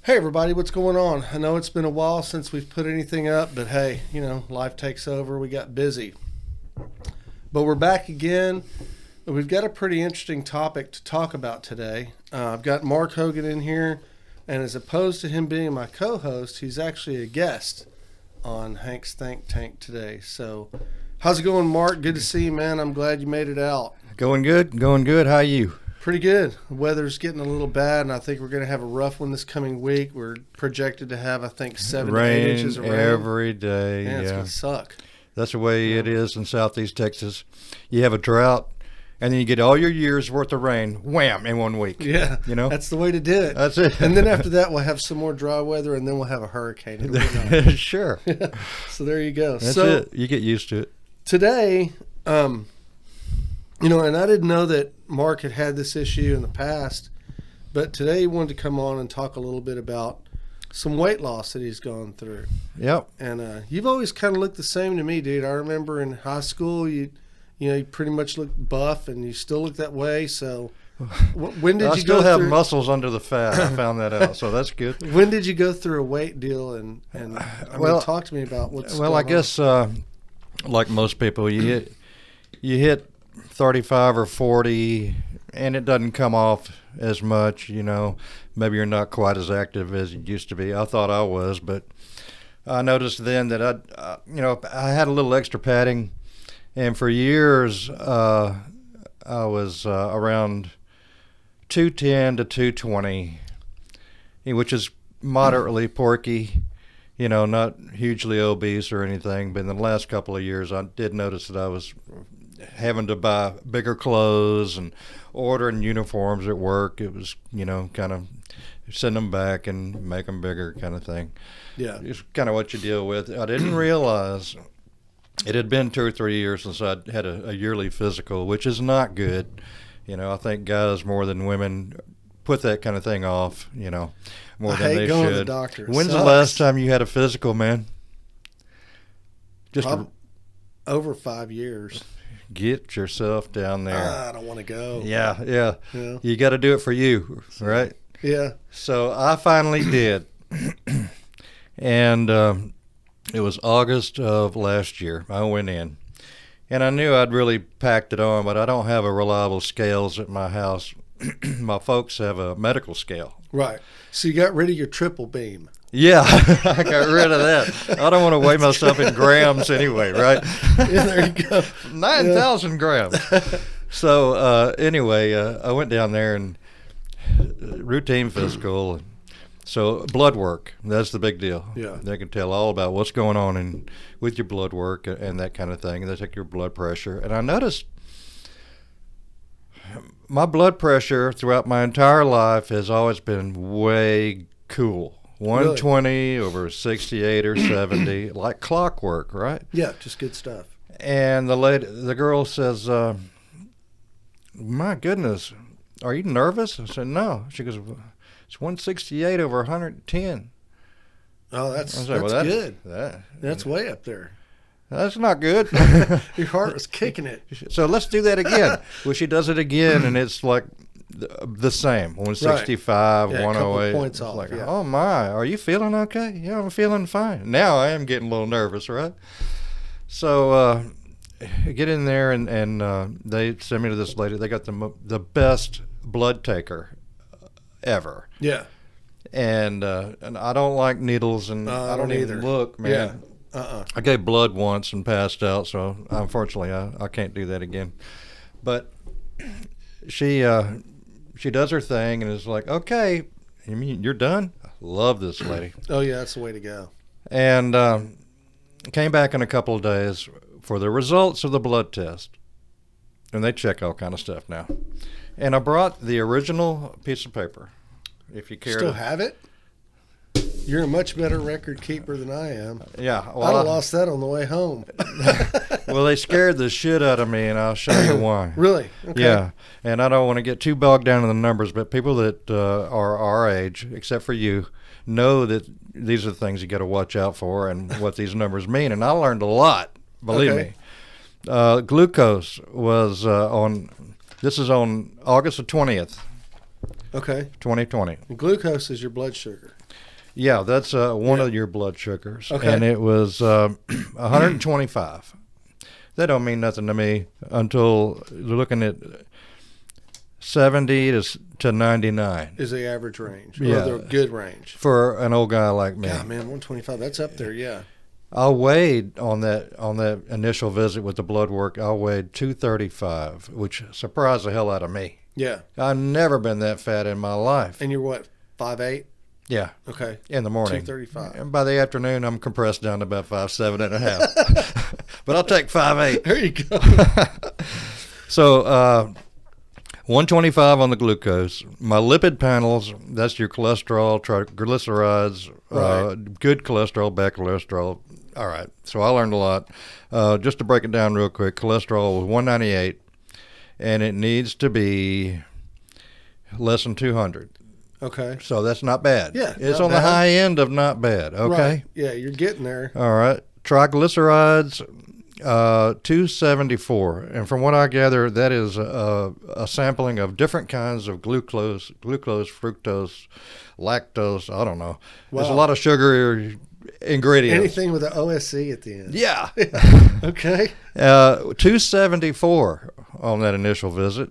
Hey everybody, what's going on? I know it's been a while since we've put anything up, but hey, life takes over. We got busy. But we're back again. We've got a pretty interesting topic to talk about today. I've got Mark Hogan in here, and as opposed to him being my co-host, he's actually a guest on Hank's Think Tank today. So, how's it going, Mark? Good to see you, man. I'm glad you made it out. Going good. How are you? Pretty good. The weather's getting a little bad, and I think we're going to have a rough one this coming week. We're projected to have, I think, 7 to 8 inches of rain. Every day. Yeah, it's going to suck. That's the way it is in southeast Texas. You have a drought, and then you get all your year's worth of rain, wham, in 1 week. Yeah, that's the way to do it. That's it. And then after that, we'll have some more dry weather, and then we'll have a hurricane. Sure. So there you go. That's it. You get used to it. Today, and I didn't know that Mark had this issue in the past, but today he wanted to come on and talk a little bit about some weight loss that he's gone through. Yep. And you've always kind of looked the same to me, dude. I remember in high school, you pretty much looked buff, and you still look that way. So when did you go through... I still have muscles under the fat. I found that out, so that's good. When did you go through a weight deal? And talk to me about what's going on. Well, I guess like most people, you hit 35 or 40 and it doesn't come off as much, maybe you're not quite as active as you used to be. I thought I was, but I noticed then that I had a little extra padding, and for years I was around 210 to 220, which is moderately porky, not hugely obese or anything. But in the last couple of years I did notice that I was having to buy bigger clothes and ordering uniforms at work. It was, kind of send them back and make them bigger kind of thing. Yeah. It's kind of what you deal with. I didn't realize it had been 2 or 3 years since I'd had a yearly physical, which is not good. I think guys more than women put that kind of thing off, more than they should. To the doctor. When's the last time you had a physical, man? Over 5 years. Get yourself down there. I don't want to go. Yeah. You got to do it for you, right? Yeah. So I finally did. And it was August of last year. I went in. And I knew I'd really packed it on, but I don't have a reliable scales at my house. My folks have a medical scale. Right. So you got rid of your triple beam. Yeah, I got rid of that. I don't want to weigh myself in grams anyway, right? Yeah, there you go. 9,000 grams. So anyway, I went down there and routine physical. So blood work, that's the big deal. Yeah. They can tell all about what's going on with your blood work and that kind of thing. They take your blood pressure. And I noticed my blood pressure throughout my entire life has always been way cool. 120 really? Over 68 or 70, like clockwork, right? Yeah, just good stuff. And the girl says, my goodness, are you nervous? I said, no. She goes, it's 168 over 110. Oh, that's good. That's way up there. That's not good. Your heart was kicking it. So let's do that again. Well, she does it again, and it's like the same. 165, right. 108. Points off. Like, oh my, are you feeling okay? Yeah, I'm feeling fine. Now I am getting a little nervous, right? So I get in there, and they send me to this lady. They got the best blood taker ever. Yeah. And I don't like needles, and I don't even look, man. Yeah. I gave blood once and passed out, so unfortunately I can't do that again. But she does her thing and is like, okay, you mean you're done? I love this lady. Oh yeah, that's the way to go. And came back in a couple of days for the results of the blood test, and they check all kind of stuff now. And I brought the original piece of paper. If you care, still have it. You're a much better record keeper than I am. Yeah. Well, I'd have lost that on the way home. Well, they scared the shit out of me, and I'll show you why. Really? Okay. Yeah. And I don't want to get too bogged down in the numbers, but people that are our age, except for you, know that these are the things you got to watch out for and what these numbers mean. And I learned a lot, believe me. Glucose was this is on August the 20th. Okay. 2020. And glucose is your blood sugar. Yeah, that's one of your blood sugars. Okay. And it was 125. That don't mean nothing to me until you're looking at 70 to 99. Is the average range. Yeah. Or the good range. For an old guy like me. Yeah, man, 125, that's up there, yeah. I weighed on that initial visit with the blood work, I weighed 235, which surprised the hell out of me. Yeah. I've never been that fat in my life. And you're what, 5'8"? Yeah. Okay. In the morning. 235. And by the afternoon, I'm compressed down to about 5'7" and a half. But I'll take 5'8". There you go. So 125 on the glucose. My lipid panels, that's your cholesterol, triglycerides, Right. good cholesterol, bad cholesterol. All right. So I learned a lot. Just to break it down real quick, cholesterol was 198, and it needs to be less than 200. Okay. So that's not bad. Yeah, it's not on the bad. high end of not bad. Okay. Right. Yeah, you're getting there. All right. Triglycerides, 274. And from what I gather, that is a sampling of different kinds of glucose, fructose, lactose. I don't know. There's a Wow. lot of sugar ingredients. Anything with an OSC at the end. Yeah. Okay. 274 on that initial visit.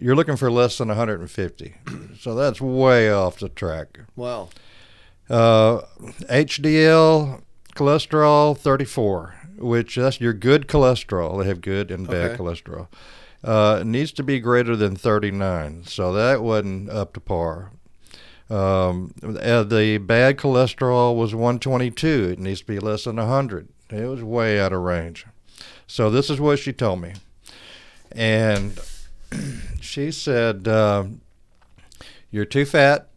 You're looking for less than 150. So that's way off the track. Wow. HDL cholesterol 34, which that's your good cholesterol. They have good and bad Okay. cholesterol. It needs to be greater than 39, so that wasn't up to par. The bad cholesterol was 122. It needs to be less than 100. It was way out of range. So this is what she told me. And she said, you're too fat.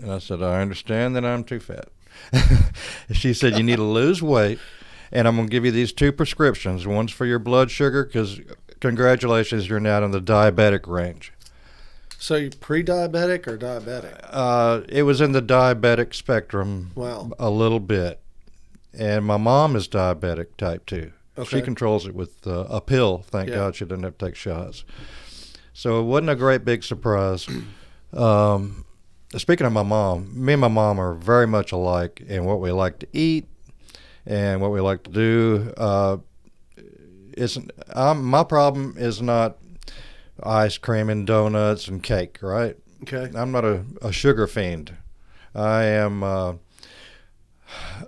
And I said, I understand that I'm too fat. She said, you need to lose weight, and I'm going to give you these 2 prescriptions. One's for your blood sugar, because congratulations, you're now in the diabetic range. So you pre-diabetic or diabetic? It was in the diabetic spectrum Wow. a little bit. And my mom is diabetic type 2. Okay. She controls it with a pill. Thank Yeah. God she didn't have to take shots. So it wasn't a great big surprise. Speaking of my mom, me and my mom are very much alike in what we like to eat and what we like to do. My problem is not ice cream and donuts and cake, right? Okay. I'm not a sugar fiend. I am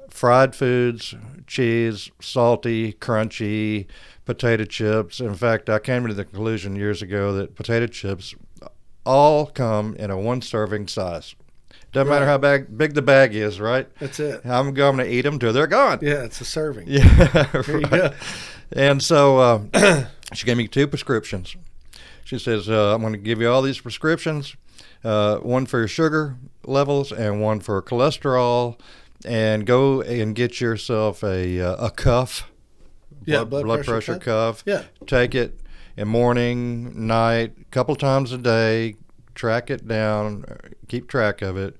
fried foods, cheese, salty, crunchy, potato chips. In fact, I came to the conclusion years ago that potato chips all come in a 1-serving size. Doesn't matter how big the bag is, right? That's it. I'm going to eat them till they're gone. Yeah, it's a serving. Yeah, There you right. go. And so she gave me 2 prescriptions. She says, I'm going to give you all these prescriptions, one for your sugar levels and one for cholesterol, and go and get yourself a cuff, Yeah, blood pressure cuff. Yeah. Take it in morning, night, a couple times a day, track it down, keep track of it.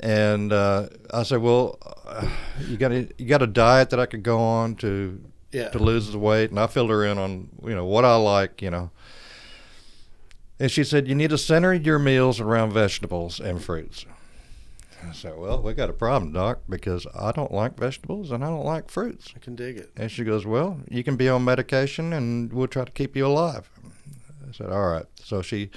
And I said, well, you got a diet that I could go on to lose the weight? And I filled her in on, what I like, And she said, you need to center your meals around vegetables and fruits. I said, well, we got a problem, Doc, because I don't like vegetables and I don't like fruits. I can dig it. And she goes, well, you can be on medication and we'll try to keep you alive. I said, all right. So she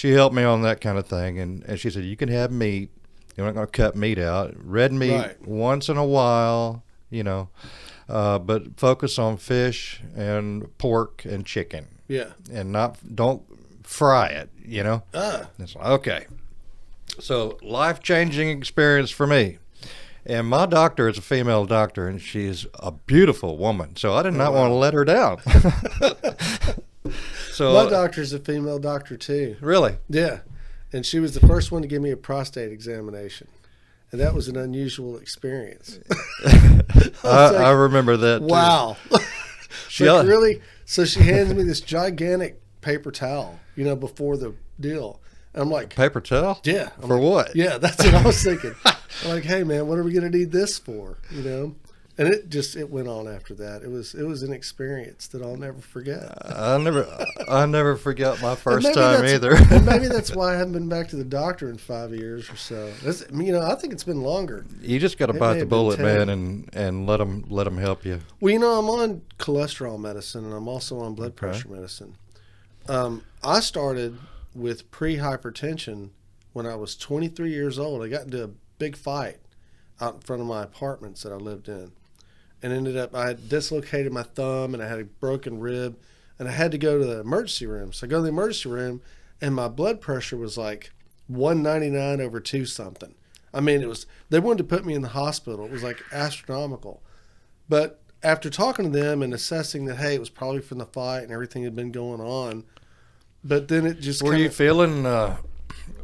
helped me on that kind of thing. And she said, you can have meat. You're not going to cut meat out. Red meat Right. once in a while, but focus on fish and pork and chicken. Yeah. And don't fry it, Ah. It's like, okay. So life-changing experience for me. And my doctor is a female doctor, and she's a beautiful woman. So I did not want to let her down. So My doctor's a female doctor too. really, Yeah. And she was the first one to give me a prostate examination. And that was an unusual experience. I remember that. Too. Wow. She Like, really? So she hands me this gigantic paper towel, before the deal. And I'm like, Paper towel? yeah. I'm For like, what? Yeah, that's what I was thinking. I'm like, hey, man, what are we going to need this for? And it went on after that. It was an experience that I'll never forget. I never forget my first time either. And maybe that's why I haven't been back to the doctor in 5 years or so. I think it's been longer. You just got to bite the bullet, man, and let them help you. Well, I'm on cholesterol medicine, and I'm also on blood pressure medicine. I started with pre-hypertension when I was 23 years old. I got into a big fight out in front of my apartments that I lived in. And ended up, I had dislocated my thumb and I had a broken rib and I had to go to the emergency room. So I go to the emergency room and my blood pressure was like 199 over 2 something. I mean, they wanted to put me in the hospital. It was like astronomical. But after talking to them and assessing that, hey, it was probably from the fight and everything had been going on. But then it just Were you feeling like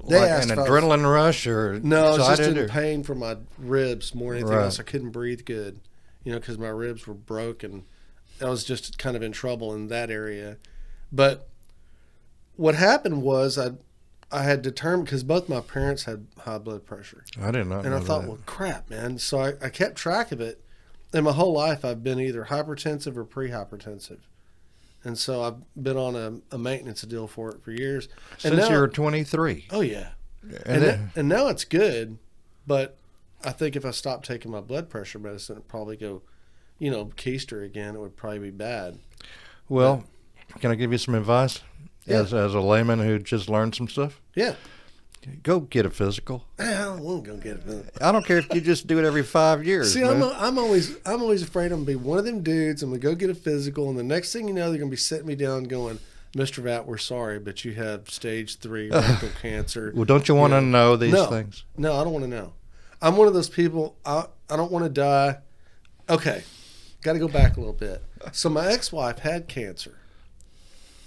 an adrenaline rush or no, I was just in pain from my ribs more than anything else. I couldn't breathe good. Because my ribs were broken. I was just kind of in trouble in that area. But what happened was I had determined, because both my parents had high blood pressure. I did not know And I thought, that. well, crap, man. So I kept track of it. And my whole life I've been either hypertensive or pre-hypertensive. And so I've been on a maintenance deal for it for years. Since you were 23. Oh, yeah. And now it's good, but I think if I stopped taking my blood pressure medicine, it'd probably go, keister again. It would probably be bad. Well, can I give you some advice as a layman who just learned some stuff? Yeah. Go get a physical. I don't want to go get a physical. I don't care if you just do it every 5 years. See, I'm always afraid I'm going to be one of them dudes. I'm going to go get a physical, and the next thing you know, they're going to be sitting me down going, Mr. Vatt, we're sorry, but you have stage 3 rectal cancer. Well, don't you want to know these things? No, I don't want to know. I'm one of those people, I don't want to die. Okay, got to go back a little bit. So my ex-wife had cancer,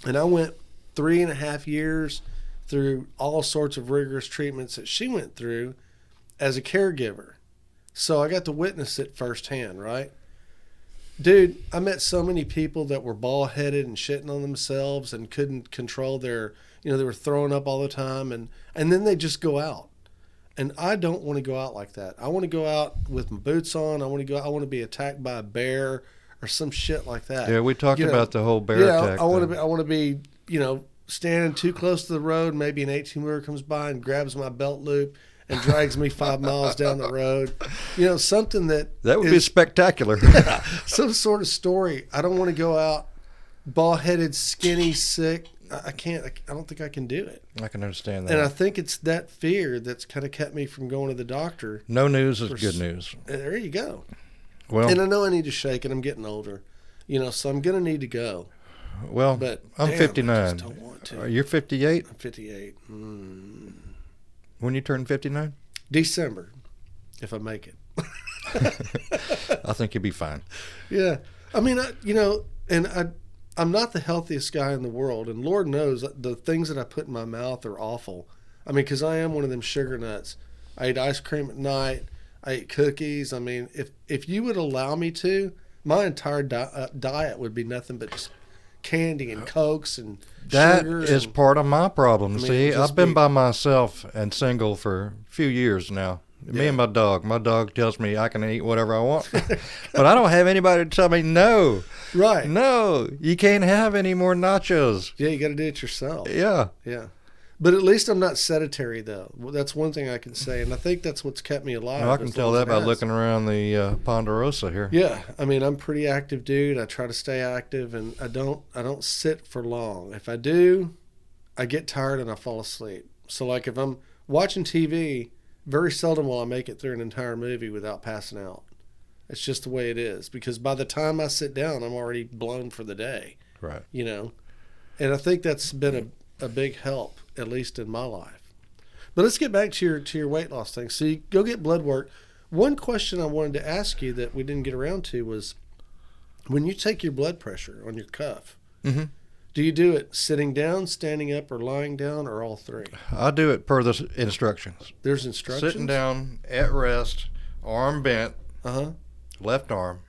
and I went 3.5 years through all sorts of rigorous treatments that she went through as a caregiver. So I got to witness it firsthand, right? Dude, I met so many people that were bald-headed and shitting on themselves and couldn't control their, they were throwing up all the time, and then they just go out. And I don't want to go out like that. I want to go out with my boots on. I want to be attacked by a bear or some shit like that. Yeah, we talked about the whole bear attack. I want to be, standing too close to the road. Maybe an 18-wheeler comes by and grabs my belt loop and drags me 5 miles down the road. Something that would be spectacular. Yeah, some sort of story. I don't want to go out bald-headed, skinny, sick. I can't. I don't think I can do it. I can understand that. And I think it's that fear that's kind of kept me from going to the doctor. No news is good news. There you go. Well, and I know I need to shake it. I'm getting older, so I'm going to need to go. Well, but I'm 59. I just don't want to. You're 58? I'm 58. When you turn 59? December, if I make it. I think you'll be fine. Yeah. I mean, I'm not the healthiest guy in the world, and Lord knows the things that I put in my mouth are awful. I mean, because I am one of them sugar nuts. I eat ice cream at night. I eat cookies. I mean, if you would allow me to, my entire diet would be nothing but just candy and Cokes and sugar. That is part of my problem. See, I've been by myself and single for a few years now. Me and my dog. My dog tells me I can eat whatever I want, but I don't have anybody to tell me no. Right. No, you can't have any more nachos. Yeah, you got to do it yourself. Yeah. Yeah. But at least I'm not sedentary, though. Well, that's one thing I can say, and I think that's what's kept me alive. Well, I can tell that by looking around the Ponderosa here. Yeah, I mean, I'm a pretty active dude. I try to stay active, and I don't sit for long. If I do, I get tired and I fall asleep. So, like, if I'm watching TV, very seldom will I make it through an entire movie without passing out. It's just the way it is, because by the time I sit down, I'm already blown for the day. Right. And I think that's been a big help, at least in my life. But let's get back to your weight loss thing. So you go get blood work. One question I wanted to ask you that we didn't get around to was, when you take your blood pressure on your cuff, mm-hmm. do you do it sitting down, standing up, or lying down, or all three? I do it per the instructions. There's instructions? Sitting down, at rest, arm bent, left arm.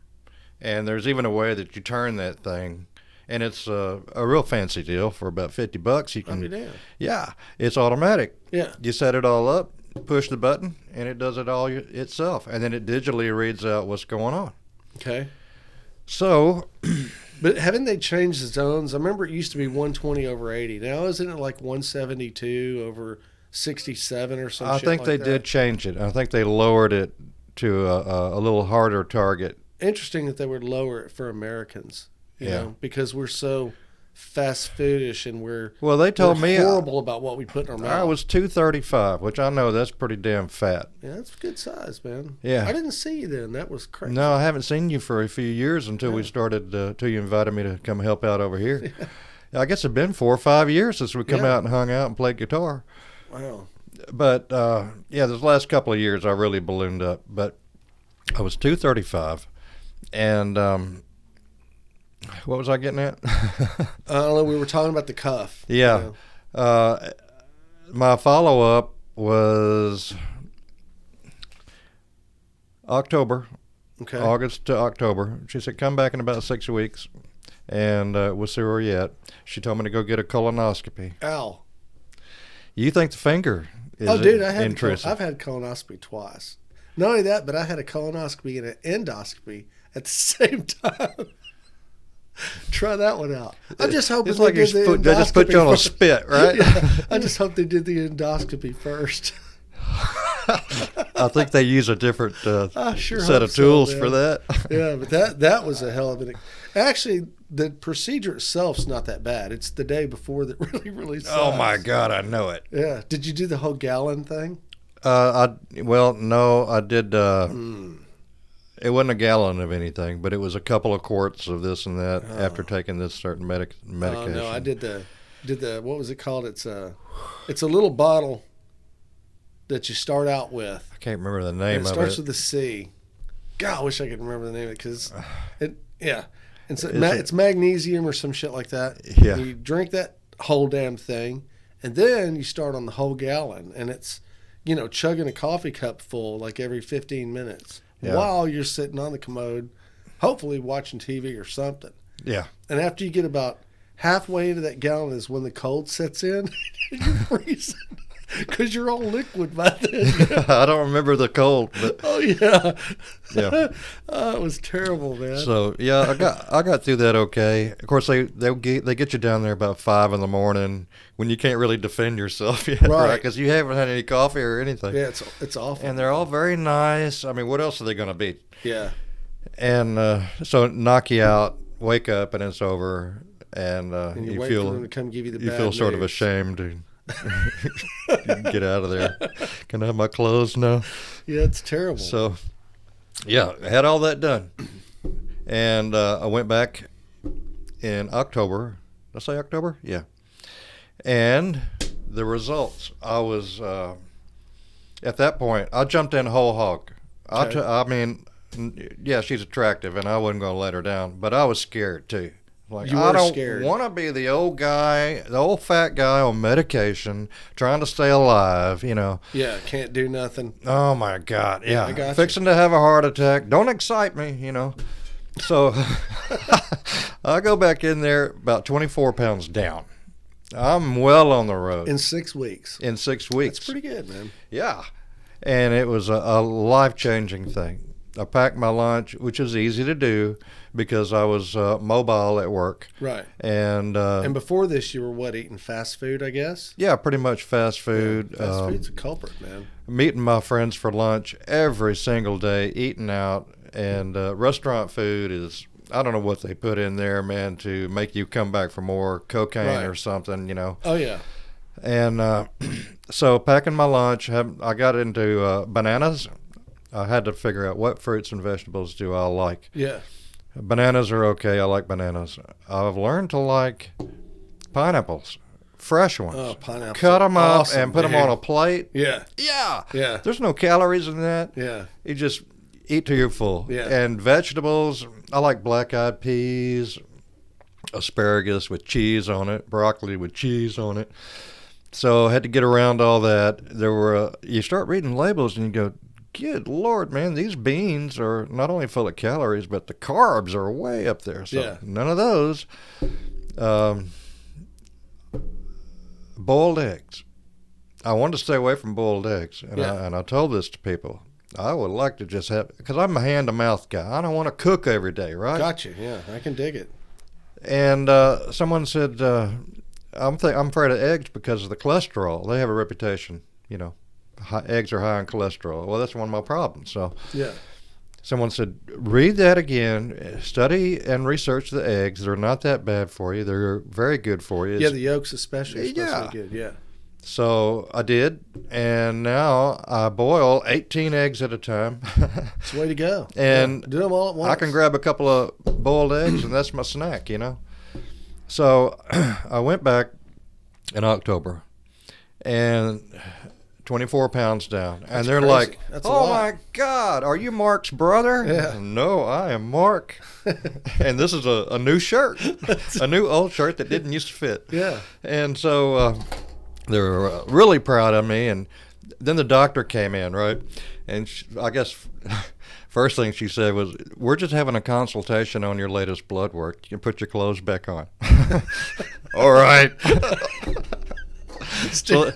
And there's even a way that you turn that thing. And it's a real fancy deal for about $50. You can, I'll be damned. Yeah, it's automatic. Yeah. You set it all up, push the button, and it does it all itself. And then it digitally reads out what's going on. Okay. So, But haven't they changed the zones? I remember it used to be 120 over 80. Now isn't it like 172 over 67 or something? I think they did change it. I think they lowered it to a little harder target. Interesting that they would lower it for Americans, you Yeah. know, because we're so fast foodish and Well, they told me horrible about what we put in our mouth. I was 235, which I know that's pretty damn fat. Yeah, that's a good size, man. Yeah. I didn't see you then. That was crazy. No, I haven't seen you for a few years until we started, till you invited me to come help out over here. Yeah. I guess it's been 4 or 5 years since we come out and hung out and played guitar. Wow. But, yeah, this last couple of years I really ballooned up. But I was 235, and what was I getting at? I don't know. We were talking about the cuff. Yeah. You know? My follow-up was October, Okay. August to October. She said, come back in about 6 weeks, and we'll see where you're at. She told me to go get a colonoscopy. Ow. You think the finger is Dude, I've had colonoscopy twice. Not only that, but I had a colonoscopy and an endoscopy at the same time. Try that one out. I'm just hoping It's like they just put you on a spit, right? Yeah, I just hope they did the endoscopy first. I think they use a different set of tools for that. Yeah, but that was a hell of an. Actually, the procedure itself's not that bad. It's the day before that really sucks. Oh my God, I know it. Yeah. Did you do the whole gallon thing? No, I did. It wasn't a gallon of anything, but it was a couple of quarts of this and that after taking this certain medication. Oh no, I did the what was it called? It's a little bottle that you start out with. I can't remember the name of it. It starts with a C. God, I wish I could remember the name of it because it's magnesium or some shit like that. Yeah. You drink that whole damn thing, and then you start on the whole gallon, and it's chugging a coffee cup full like every 15 minutes. Yeah. While you're sitting on the commode, hopefully watching TV or something. Yeah. And after you get about halfway into that gallon is when the cold sets in. You're freezing because you're all liquid by then. I don't remember the cold, but oh yeah, yeah. It was terrible, man. So yeah, I got through that okay. Of course, they get you down there about 5 a.m. when you can't really defend yourself yet, right? Because you haven't had any coffee or anything. Yeah, it's awful. And they're all very nice. I mean, what else are they going to be? Yeah. And so knock you out, wake up, and it's over. And you wait for them to come give you the you bad feel sort of news. ashamed to get out of there. Can I have my clothes now? Yeah, it's terrible. So, yeah, I had all that done. And I went back in October. Did I say October? Yeah. And the results, I was, at that point, I jumped in whole hog. Okay. I mean, yeah, she's attractive, and I wasn't going to let her down, but I was scared, too. Like, You were I don't scared. want to be the old fat guy on medication, trying to stay alive, Yeah, can't do nothing. Oh, my God. Yeah. I got you. Fixing to have a heart attack. Don't excite me, So I go back in there about 24 pounds down. I'm well on the road. In 6 weeks. In 6 weeks. That's pretty good, man. Yeah. And it was a life-changing thing. I packed my lunch, which is easy to do because I was mobile at work. Right. And before this, you were eating fast food, I guess? Yeah, pretty much fast food. Yeah, fast food's a culprit, man. Meeting my friends for lunch every single day, eating out. And restaurant food is, I don't know what they put in there, man, to make you come back for more cocaine or something, Oh, yeah. And so packing my lunch, I got into bananas. I had to figure out what fruits and vegetables do I like. Yeah. Bananas are okay. I like bananas. I've learned to like pineapples, fresh ones. Oh, pineapples. Cut them up Awesome, and put them on a plate. Yeah. Yeah. Yeah. There's no calories in that. Yeah. You just eat till you're full. Yeah. And vegetables, I like black-eyed peas, asparagus with cheese on it, broccoli with cheese on it. So I had to get around all that. You start reading labels and you go, good Lord, man, these beans are not only full of calories, but the carbs are way up there. So none of those. Boiled eggs. I wanted to stay away from boiled eggs, and I told this to people. I would like to just have, because I'm a hand-to-mouth guy. I don't want to cook every day, right? Gotcha. Yeah, I can dig it. And someone said, I'm afraid of eggs because of the cholesterol. They have a reputation, eggs are high in cholesterol. Well, that's one of my problems. So Yeah. someone said, read that again, study and research the eggs. They're not that bad for you. They're very good for you. Yeah, the yolks especially good. Yeah. So I did, and now I boil 18 eggs at a time. It's the way to go. And do them all at once. I can grab a couple of boiled eggs, and that's my snack, So I went back in October, and 24 pounds down. That's and they're crazy. like, That's a oh, lot. my God, are you Mark's brother? Yeah. No, I am Mark. And this is a new shirt, a new old shirt that didn't used to fit. Yeah. And so they were really proud of me. And then the doctor came in, right? And I guess first thing she said was, we're just having a consultation on your latest blood work. You can put your clothes back on. All right. So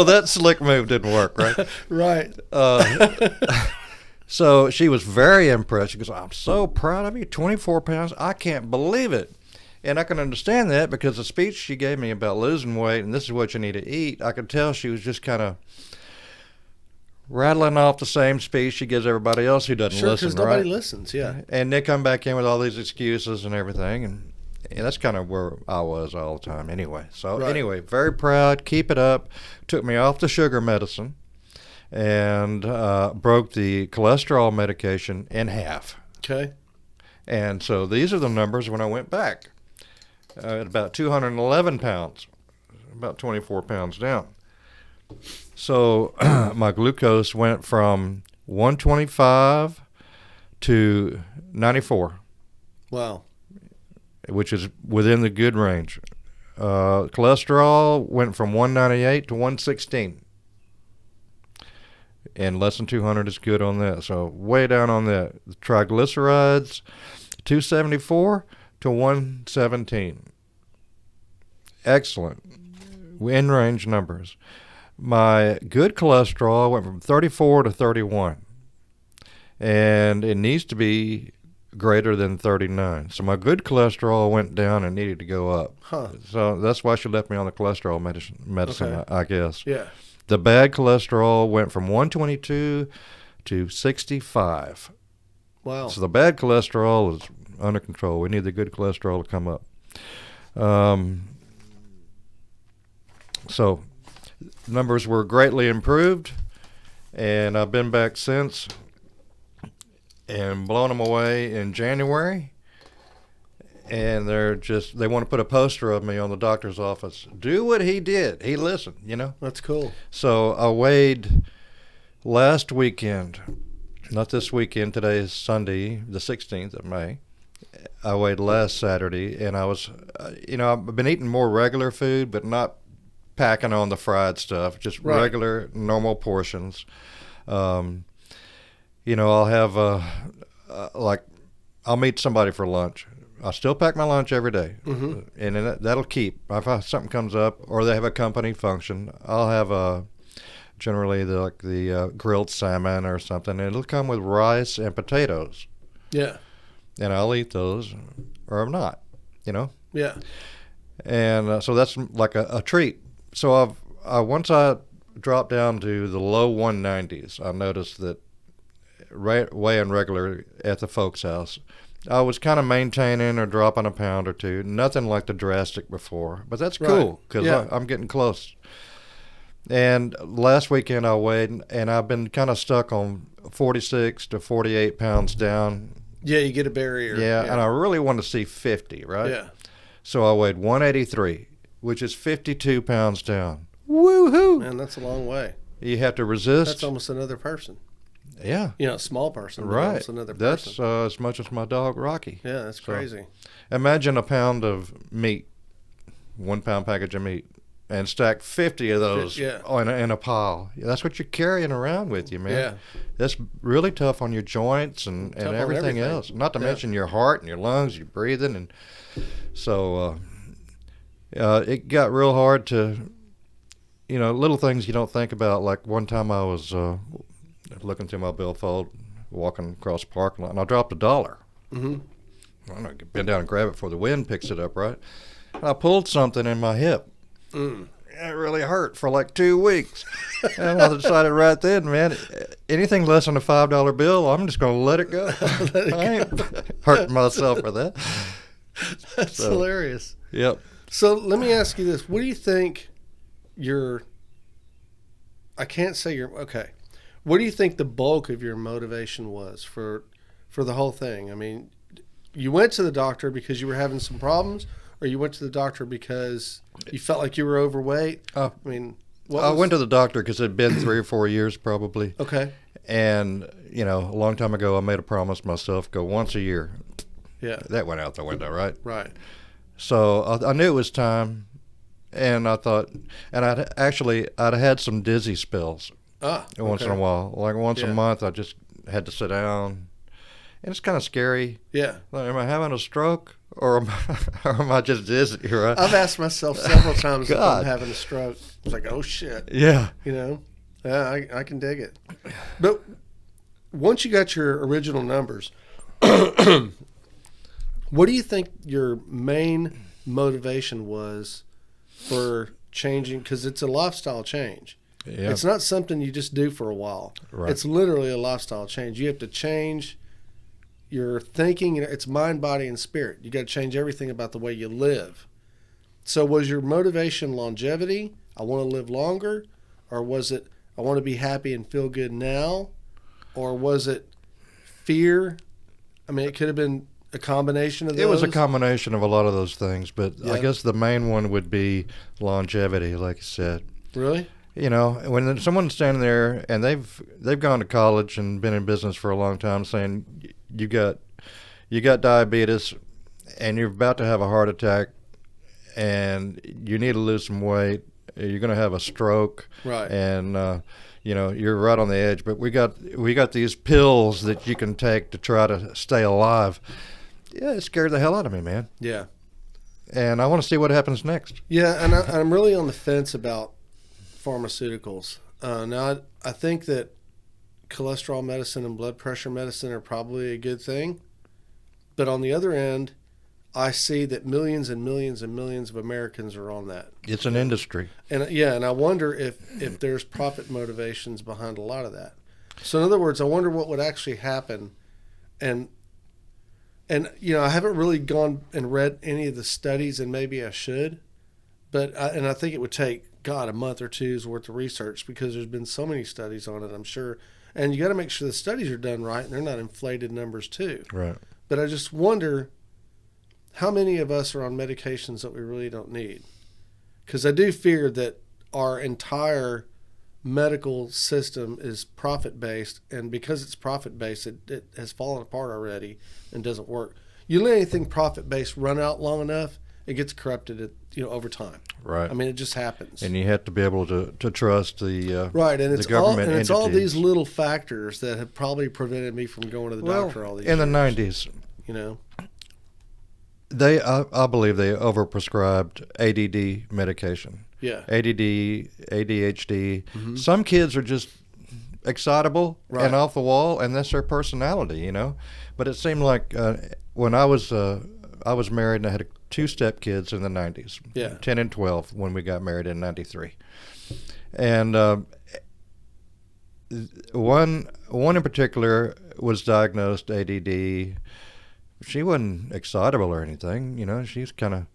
that slick move didn't work, right? Right. So she was very impressed. She goes, I'm so proud of you, 24 pounds. I can't believe it. And I can understand that because the speech she gave me about losing weight and this is what you need to eat, I could tell she was just kind of rattling off the same speech she gives everybody else who doesn't listen, because nobody listens, yeah. And they come back in with all these excuses and everything, and that's kind of where I was all the time anyway. So anyway, very proud, keep it up. Took me off the sugar medicine and broke the cholesterol medication in half. Okay. And so these are the numbers when I went back. At about 211 pounds, about 24 pounds down. So my glucose went from 125 to 94. Wow. Which is within the good range. Cholesterol went from 198 to 116. And less than 200 is good on that. So way down on that. The triglycerides, 274 to 117. Excellent. In range numbers. My good cholesterol went from 34 to 31. And it needs to be greater than 39. So my good cholesterol went down and needed to go up. Huh. So that's why she left me on the cholesterol medicine, Okay. I guess. Yeah. The bad cholesterol went from 122 to 65. Wow. So the bad cholesterol is under control. We need the good cholesterol to come up. So numbers were greatly improved, and I've been back since and blown them away in January. And they want to put a poster of me on the doctor's office. Do what he did. He listened, That's cool. So I weighed last weekend, not this weekend. Today is Sunday, the 16th of May. I weighed last Saturday, and I was, I've been eating more regular food, but not packing on the fried stuff, just regular, normal portions. I'll have, I'll meet somebody for lunch. I still pack my lunch every day, Mm-hmm. and then that'll keep. If something comes up, or they have a company function, I'll have generally the grilled salmon or something. And it'll come with rice and potatoes. Yeah. And I'll eat those, or I'm not, Yeah. And so that's like a treat. So once I dropped down to the low 190s, I noticed that weighing regular at the folks' house, I was kind of maintaining or dropping a pound or two. Nothing like the drastic before, but that's cool because I'm getting close. And last weekend I weighed, and I've been kind of stuck on 46 to 48 pounds down. Yeah, you get a barrier. Yeah, and I really want to see 50, right? Yeah. So I weighed 183, which is 52 pounds down. Woohoo! Man, that's a long way. You have to resist. That's almost another person. Yeah. A small person. But Right. almost another person. That's as much as my dog, Rocky. Yeah, that's crazy. Imagine a pound of meat, 1 pound package of meat, and stack 50 of those in a pile. That's what you're carrying around with you, man. Yeah. That's really tough on your joints and Tough on everything everything. else. Not to mention your heart and your lungs, your breathing. And so it got real hard to, little things you don't think about. Like one time I was looking through my billfold, walking across the parking lot, and I dropped $1. Mm-hmm. I bend down and grab it before the wind picks it up, right? And I pulled something in my hip. It really hurt for like 2 weeks. And I decided right then, man, anything less than a $5 bill, I'm just going to let it go. I ain't hurting myself for that. That's hilarious. Yep. So let me ask you this. What do you think what do you think the bulk of your motivation was for the whole thing? I mean, you went to the doctor because you were having some problems, or you went to the doctor because you felt like you were overweight? I mean, I went to the doctor because it had been 3 or 4 years probably. Okay. And, a long time ago, I made a promise myself, go once a year. Yeah. That went out the window, right? Right. So I knew it was time, and I thought, and I'd had some dizzy spells once in a while. Like once a month, I just had to sit down, and it's kind of scary. Yeah. Like, am I having a stroke, or am I just dizzy, right? I've asked myself several times if I'm having a stroke. It's like, oh, shit. Yeah. Yeah, I can dig it. But once you got your original numbers, what do you think your main motivation was for changing? Because it's a lifestyle change. Yeah. It's not something you just do for a while. Right. It's literally a lifestyle change. You have to change your thinking. It's mind, body, and spirit. You got to change everything about the way you live. So was your motivation longevity? I want to live longer? Or was it, I want to be happy and feel good now? Or was it fear? I mean, it could have been a combination of those. It was a combination of a lot of those things, but I guess the main one would be longevity, like you said. Really? When someone's standing there and they've gone to college and been in business for a long time, saying you got diabetes and you're about to have a heart attack and you need to lose some weight, you're going to have a stroke, right? And you're right on the edge. But we got these pills that you can take to try to stay alive. Yeah, it scared the hell out of me, man. Yeah. And I want to see what happens next. Yeah, and I'm really on the fence about pharmaceuticals. Now, I think that cholesterol medicine and blood pressure medicine are probably a good thing. But on the other end, I see that millions and millions and millions of Americans are on that. It's an industry. And I wonder if there's profit motivations behind a lot of that. So in other words, I wonder what would actually happen. And I haven't really gone and read any of the studies, and maybe I should. But I think it would take, a month or two's worth of research, because there's been so many studies on it, I'm sure. And you got to make sure the studies are done right and they're not inflated numbers too. Right. But I just wonder how many of us are on medications that we really don't need. Because I do fear that our entire medical system is profit-based, and because it's profit-based, it has fallen apart already and doesn't work. You let anything profit-based run out long enough, it gets corrupted over time. Right. I mean, it just happens. And you have to be able to trust the right, and the government and it's entities. all these little factors that have probably prevented me from going to the doctor all these years. In the 90s, I believe they overprescribed ADD medication. Yeah. ADD, ADHD. Mm-hmm. Some kids are just excitable and off the wall, and that's their personality, But it seemed like when I was married and I had 2 step kids in the 90s, 10 and 12 when we got married in 93. And one in particular was diagnosed ADD. She wasn't excitable or anything, she's kind of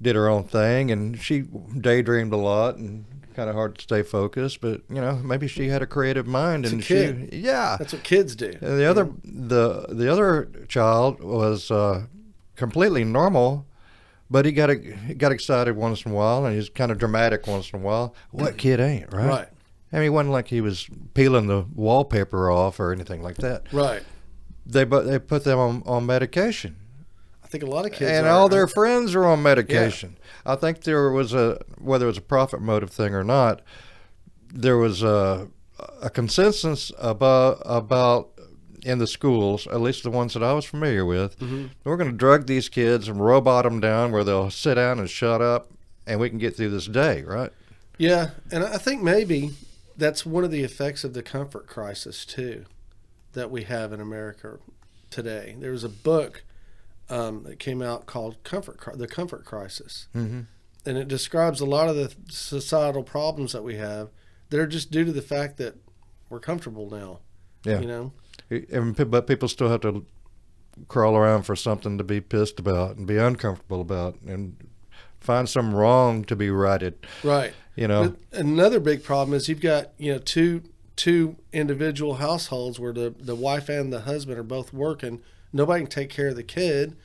did her own thing, and she daydreamed a lot and kind of hard to stay focused, but maybe she had a creative mind. It's and a kid. That's what kids do. And the other child was completely normal, but he got excited once in a while, and he's kind of dramatic once in a while. What kid ain't, right? Right. I mean, it wasn't like he was peeling the wallpaper off or anything like that. Right. They put them on medication. I think a lot of kids and all their friends are on medication. Yeah. I think there was whether it was a profit motive thing or not, there was a consensus about in the schools, at least the ones that I was familiar with, we're going to drug these kids and robot them down where they'll sit down and shut up, and we can get through this day, right? Yeah, and I think maybe that's one of the effects of the comfort crisis too, that we have in America today. There was a book that came out called The Comfort Crisis. Mm-hmm. And it describes a lot of the societal problems that we have that are just due to the fact that we're comfortable now. Yeah. You know? But people still have to crawl around for something to be pissed about and be uncomfortable about and find some wrong to be righted. Right. You know? But another big problem is you've got, two individual households where the wife and the husband are both working. Nobody can take care of the kid.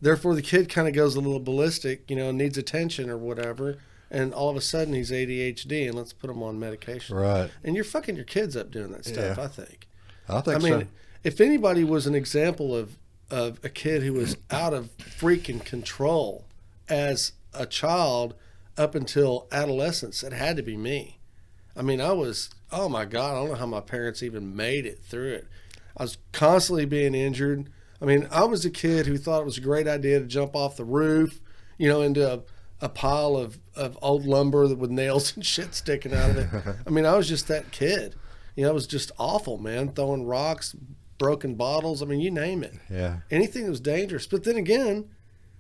Therefore, the kid kind of goes a little ballistic, needs attention or whatever. And all of a sudden, he's ADHD, and let's put him on medication. Right. And you're fucking your kids up doing that stuff, Yeah. I think. I mean, if anybody was an example of a kid who was out of freaking control as a child up until adolescence, it had to be me. I mean, oh my God, I don't know how my parents even made it through it. I was constantly being injured. I mean, I was a kid who thought it was a great idea to jump off the roof, into a pile of old lumber with nails and shit sticking out of it. I mean, I was just that kid. It was just awful, man. Throwing rocks, broken bottles. I mean, you name it. Yeah. Anything that was dangerous. But then again,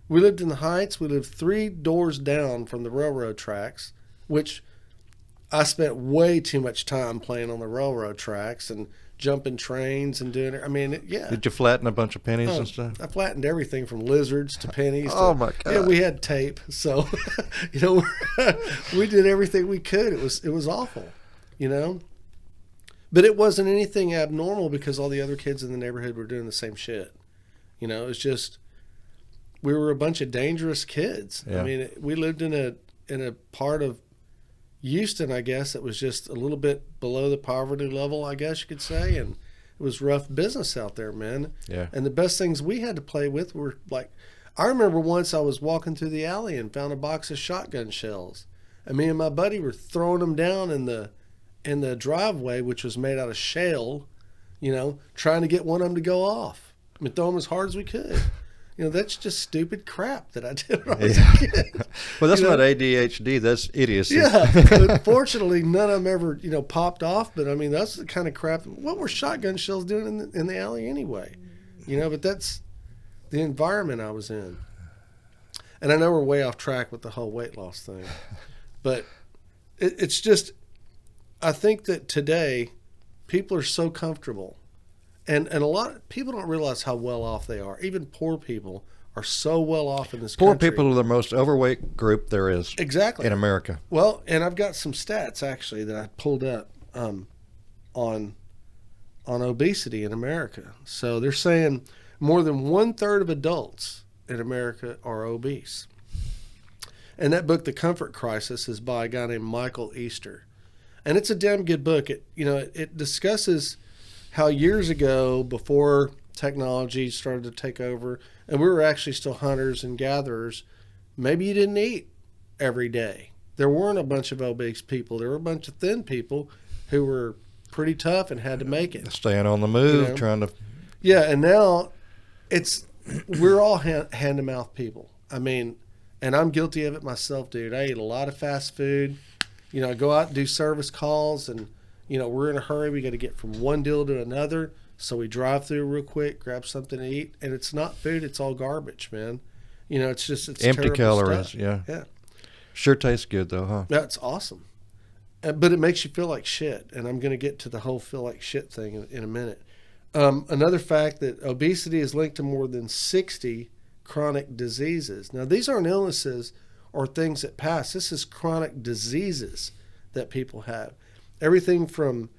we lived in the Heights. We lived 3 doors down from the railroad tracks, which I spent way too much time playing on the railroad tracks and jumping trains and doing it. I mean, yeah. Did you flatten a bunch of pennies and stuff? I flattened everything from lizards to pennies. Oh, my God. Yeah, we had tape. So, we did everything we could. It was awful, But it wasn't anything abnormal because all the other kids in the neighborhood were doing the same shit. It's just, we were a bunch of dangerous kids. Yeah. I mean, we lived in a part of Houston, I guess, it was just a little bit below the poverty level, I guess you could say, and it was rough business out there, man. Yeah. And the best things we had to play with were like, I remember once I was walking through the alley and found a box of shotgun shells, and me and my buddy were throwing them down in the driveway, which was made out of shale, trying to get one of them to go off. I mean, throw them as hard as we could. That's just stupid crap that I did when I was a kid. Well, that's not ADHD. That's idiocy. Yeah. But fortunately, none of them ever, popped off. But, I mean, that's the kind of crap. What were shotgun shells doing in the alley anyway? But that's the environment I was in. And I know we're way off track with the whole weight loss thing. But it's just, I think that today, people are so comfortable. And a lot of people don't realize how well off they are. Even poor people are so well off in this Poor country. people are the most overweight group there is. Exactly. In America. Well, and I've got some stats actually that I pulled up on obesity in America. So they're saying more than 1/3 of adults in America are obese. And that book, The Comfort Crisis, is by a guy named Michael Easter. And it's a damn good book. It discusses how years ago, before technology started to take over, and we were actually still hunters and gatherers, maybe you didn't eat every day. There weren't a bunch of obese people. There were a bunch of thin people who were pretty tough and had to make it. Staying on the move, trying to... Yeah, and now we're all hand-to-mouth people. I mean, and I'm guilty of it myself, dude. I eat a lot of fast food. I go out and do service calls, and we're in a hurry. We got to get from one deal to another. So we drive through real quick, grab something to eat. And it's not food. It's all garbage, man. It's empty calories. Stuff. Yeah. Yeah. Sure tastes good, though, huh? That's awesome. But it makes you feel like shit. And I'm going to get to the whole feel like shit thing in a minute. Another fact that obesity is linked to more than 60 chronic diseases. Now, these aren't illnesses or things that pass. This is chronic diseases that people have. Everything from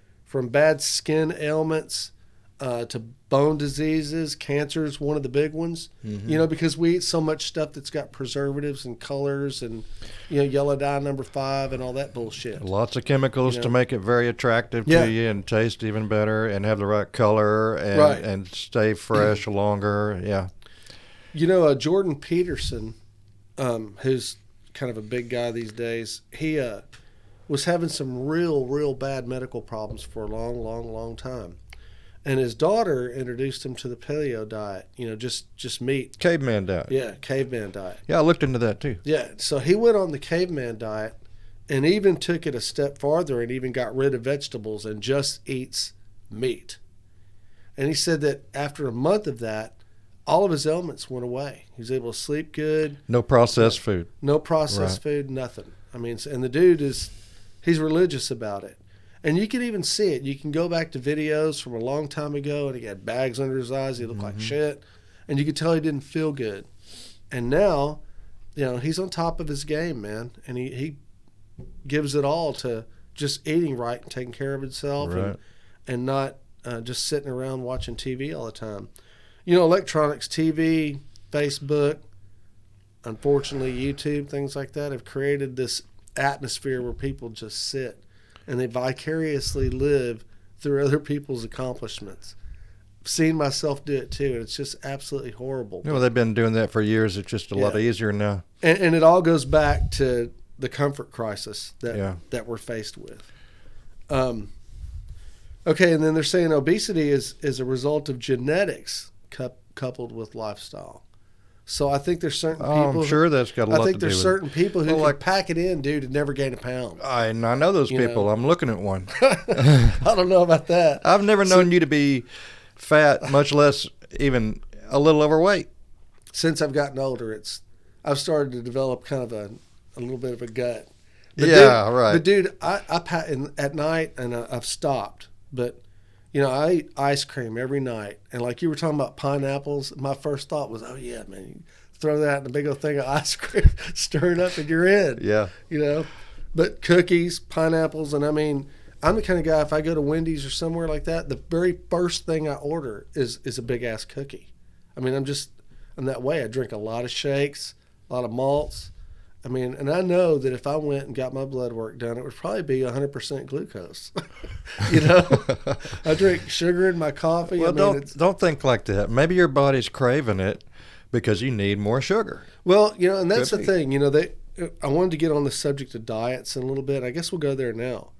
bad skin ailments to bone diseases. Cancer is one of the big ones, because we eat so much stuff that's got preservatives and colors and, yellow dye number 5 and all that bullshit. Lots of chemicals to make it very attractive to you and taste even better and have the right color and stay fresh longer. Yeah. Jordan Peterson, who's kind of a big guy these days, he was having some real bad medical problems for a long time. And his daughter introduced him to the paleo diet, just meat. Caveman diet. Yeah, caveman diet. Yeah, I looked into that too. Yeah, so he went on the caveman diet, and even took it a step farther and even got rid of vegetables and just eats meat. And he said that after a month of that, all of his ailments went away. He was able to sleep good. No processed food. No processed food, nothing. I mean, and the dude he's religious about it. And you can even see it. You can go back to videos from a long time ago, and he had bags under his eyes. He looked like shit. And you could tell he didn't feel good. And now, he's on top of his game, man. And he gives it all to just eating right and taking care of himself, and not just sitting around watching TV all the time. Electronics, TV, Facebook, unfortunately YouTube, things like that have created this atmosphere where people just sit and they vicariously live through other people's accomplishments. I've seen myself do it too, and it's just absolutely horrible. They've been doing that for years. It's just a lot easier now. And it all goes back to the comfort crisis that we're faced with. Okay, and then they're saying obesity is a result of genetics coupled with lifestyle. So I think there's certain people. I'm sure that's got a lot to do with it. I think there's certain people who can pack it in, dude, and never gain a pound. I know those people. I'm looking at one. I don't know about that. I've never known you to be fat, much less even a little overweight. Since I've gotten older, I've started to develop kind of a little bit of a gut. But right. But dude, I pack at night, and I've stopped. But I eat ice cream every night. And like you were talking about pineapples, my first thought was, oh, yeah, man, you throw that in a big old thing of ice cream, stir it up, and you're in. Yeah. But cookies, pineapples, and I mean, I'm the kind of guy, if I go to Wendy's or somewhere like that, the very first thing I order is a big-ass cookie. I mean, I'm that way. I drink a lot of shakes, a lot of malts. I mean, and I know that if I went and got my blood work done, it would probably be 100% glucose. I drink sugar in my coffee. Well, don't think like that. Maybe your body's craving it because you need more sugar. Well, and that's the thing. I wanted to get on the subject of diets in a little bit. I guess we'll go there now.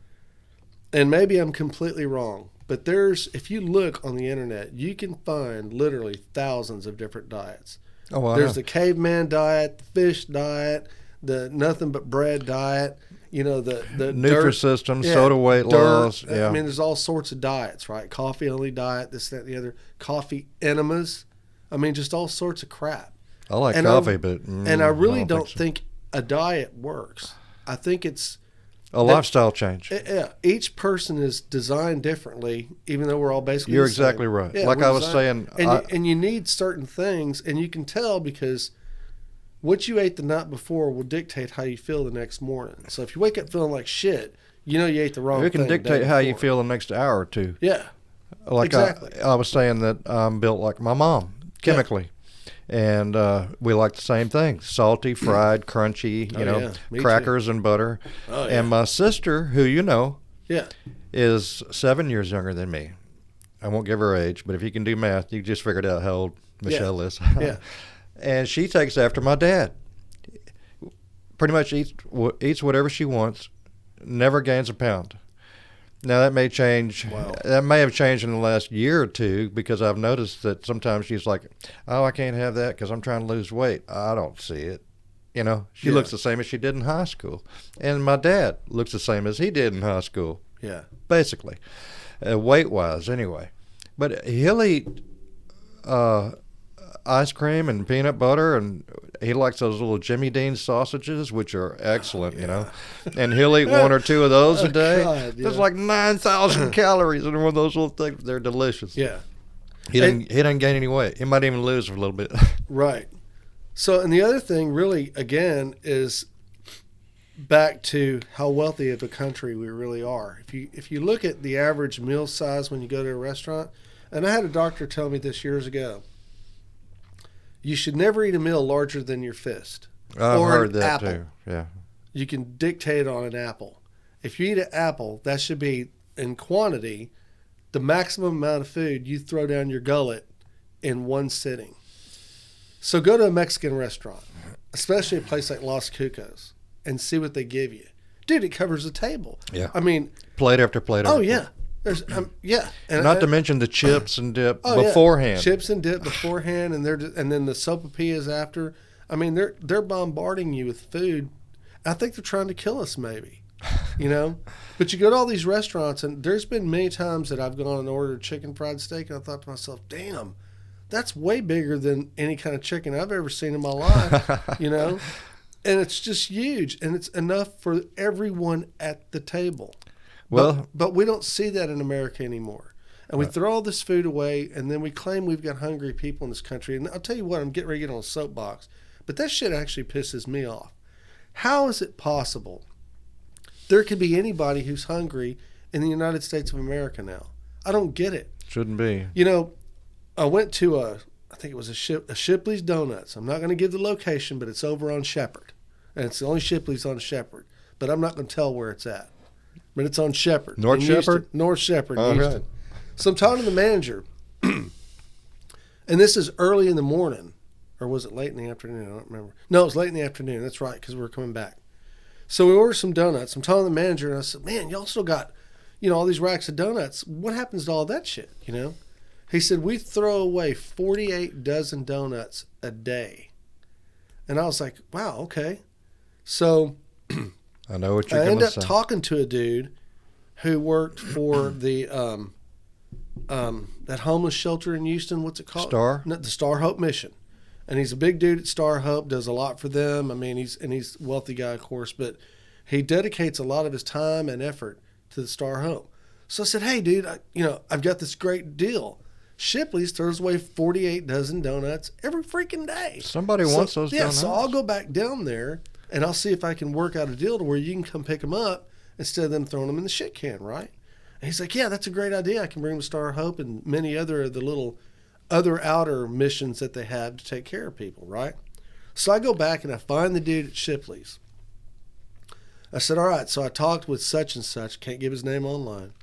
And maybe I'm completely wrong, but if you look on the internet, you can find literally thousands of different diets. Oh, wow. There's the caveman diet, the fish diet, the nothing but bread diet, the Nutrisystem, soda weight loss. Yeah. I mean, there's all sorts of diets, right? Coffee only diet, this, that, and the other. Coffee enemas. I mean, just all sorts of crap. I like coffee, but I really don't think a diet works. I think it's a lifestyle change. Yeah, each person is designed differently, even though we're all basically You're the same. exactly right. Yeah, like I was saying, and you need certain things, and you can tell because what you ate the night before will dictate how you feel the next morning. So if you wake up feeling like shit, you ate the wrong thing. It can dictate how you feel the next hour or two. Yeah, like exactly. I was saying that I'm built like my mom, chemically. Yeah. And we like the same things: salty, fried, crunchy, crackers and butter. Oh, yeah. And my sister, who is 7 years younger than me. I won't give her age, but if you can do math, you just figured out how old Michelle is. Yeah. And she takes after my dad. Pretty much eats whatever she wants, never gains a pound. Now, that may change. Wow. That may have changed in the last year or two because I've noticed that sometimes she's like, oh, I can't have that because I'm trying to lose weight. I don't see it. She looks the same as she did in high school. And my dad looks the same as he did in high school. Yeah. Basically. Weight-wise, anyway. But he'll eat ice cream and peanut butter, and he likes those little Jimmy Dean sausages, which are excellent, and he'll eat one or two of those a day. God, There's like 9,000 calories in one of those little things. They're delicious. Yeah. He doesn't gain any weight. He might even lose a little bit. Right. So, and the other thing really, again, is back to how wealthy of a country we really are. If you look at the average meal size when you go to a restaurant, and I had a doctor tell me this years ago, you should never eat a meal larger than your fist. I've heard that apple. too. Yeah. You can dictate on an apple. If you eat an apple, that should be in quantity the maximum amount of food you throw down your gullet in one sitting. So go to a Mexican restaurant, especially a place like Los Cucos, and see what they give you. Dude, it covers the table. Yeah. I mean, plate after plate. Oh, yeah. There's and not to mention the chips and dip beforehand. Yeah. Chips and dip beforehand, and then the sopapillas after. I mean, they're bombarding you with food, I think they're trying to kill us, maybe, you know. But you go to all these restaurants, and there's been many times that I've gone and ordered chicken fried steak, and I thought to myself, damn, that's way bigger than any kind of chicken I've ever seen in my life, you know. And it's just huge, and it's enough for everyone at the table. Well, but we don't see that in America anymore. And we throw all this food away, and then we claim we've got hungry people in this country. And I'll tell you what, I'm getting ready to get on a soapbox, but that shit actually pisses me off. How is it possible there could be anybody who's hungry in the United States of America now? I don't get it. Shouldn't be. You know, I went to I think it was a Shipley's Donuts. I'm not going to give the location, but it's over on Shepherd. And it's the only Shipley's on Shepherd. But I'm not going to tell where it's at. But it's on Shepherd. North Shepherd? North Shepherd, Oh, Houston. right. So I'm talking to the manager. And this is early in the morning. Or was it late in the afternoon? I don't remember. No, it was late in the afternoon. That's right, because we were coming back. So we ordered some donuts. I'm telling the manager, and I said, man, y'all still got, all these racks of donuts. What happens to all that shit, He said, we throw away 48 dozen donuts a day. And I was like, wow, okay. So I know what you're I going ended to up say. talking to a dude who worked for the that homeless shelter in Houston. What's it called? Star? No, the Star Hope Mission. And he's a big dude at Star Hope, does a lot for them. I mean, he's a wealthy guy, of course, but he dedicates a lot of his time and effort to the Star Hope. So I said, hey, dude, I've got this great deal. Shipley's throws away 48 dozen donuts every freaking day. Somebody wants those donuts. So I'll go back down there, and I'll see if I can work out a deal to where you can come pick them up instead of them throwing them in the shit can, right? And he's like, yeah, that's a great idea. I can bring them to Star Hope and many other of the little other outer missions that they have to take care of people, right? So I go back and I find the dude at Shipley's. I said, all right, so I talked with such and such, can't give his name online.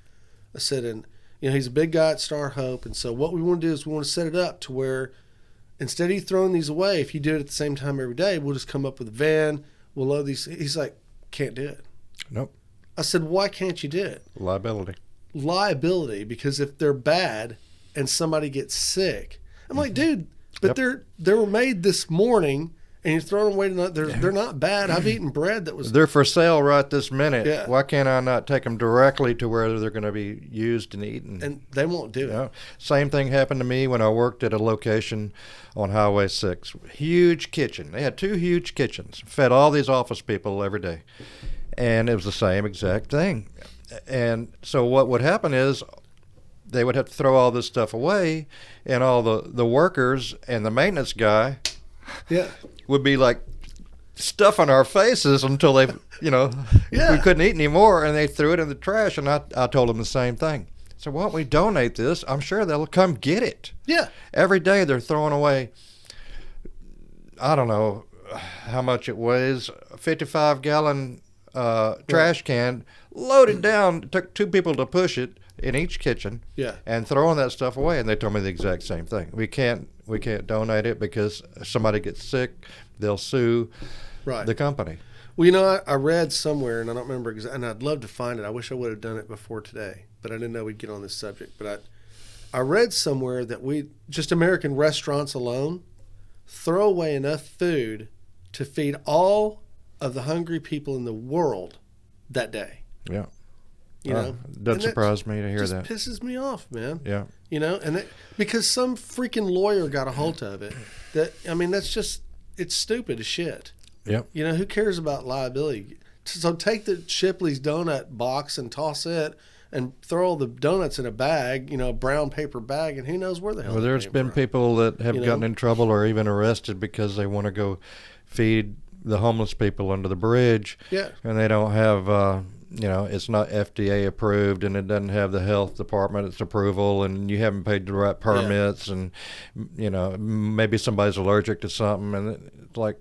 I said, and he's a big guy at Star Hope, and so what we want to do is we want to set it up to where instead of you throwing these away, if you do it at the same time every day, we'll just come up with a van, we'll load these. He's like, can't do it. Nope. I said, why can't you do it? Liability, because if they're bad and somebody gets sick, I'm like, dude, but they were made this morning, and you're throwing them away tonight. They're not bad. I've eaten bread that was. They're for sale right this minute. Yeah. Why can't I not take them directly to where they're going to be used and eaten? And they won't do it. Same thing happened to me when I worked at a location on Highway 6. Huge kitchen. They had 2 huge kitchens. Fed all these office people every day. And it was the same exact thing. And so what would happen is they would have to throw all this stuff away, and all the workers and the maintenance guy would be like stuffing our faces until they, we couldn't eat anymore, and they threw it in the trash. And I told them the same thing. So why don't we donate this? I'm sure they'll come get it. Yeah. Every day they're throwing away, I don't know how much it weighs, a 55-gallon trash can, loaded down. It took 2 people to push it in each kitchen, and throwing that stuff away. And they told me the exact same thing. We can't donate it because if somebody gets sick, they'll sue the company. Well, I read somewhere, and I don't remember exactly, and I'd love to find it. I wish I would have done it before today, but I didn't know we'd get on this subject. But I read somewhere that just American restaurants alone, throw away enough food to feed all of the hungry people in the world that day. Yeah. Doesn't surprise me to hear that. It just pisses me off, man. Yeah. Because some freaking lawyer got a hold of it. It's stupid as shit. Yep. Who cares about liability? So take the Shipley's donut box and toss it and throw all the donuts in a bag, a brown paper bag, and who knows where the hell. Well, there's been people that have gotten in trouble or even arrested because they want to go feed the homeless people under the bridge. Yeah. And they don't have, it's not FDA approved, and it doesn't have the health department's approval, and you haven't paid the right permits, and, maybe somebody's allergic to something, and it's like,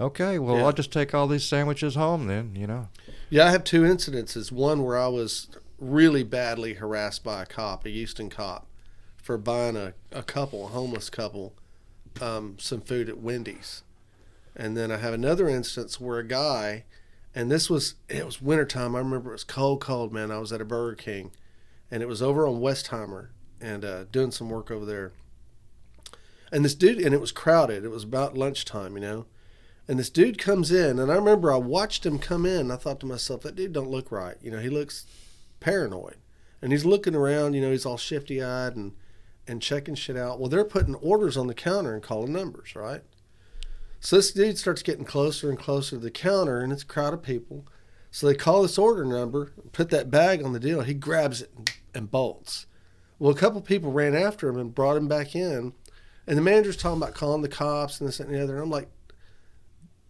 okay, well, I'll just take all these sandwiches home then, Yeah, I have 2 incidences. One where I was really badly harassed by a Houston cop, for buying a homeless couple, some food at Wendy's. And then I have another instance where a guy, and it was wintertime. I remember it was cold, man. I was at a Burger King, and it was over on Westheimer, and doing some work over there. And this dude, and it was crowded. It was about lunchtime, And this dude comes in, and I remember I watched him come in, and I thought to myself, that dude don't look right. You know, he looks paranoid. And he's looking around, you know, he's all shifty-eyed and checking shit out. Well, they're putting orders on the counter and calling numbers, right? So this dude starts getting closer and closer to the counter, and it's a crowd of people. So they call this order number, put that bag on the deal. He grabs it and bolts. Well, a couple people ran after him and brought him back in. And the manager's talking about calling the cops and this and the other. And I'm like,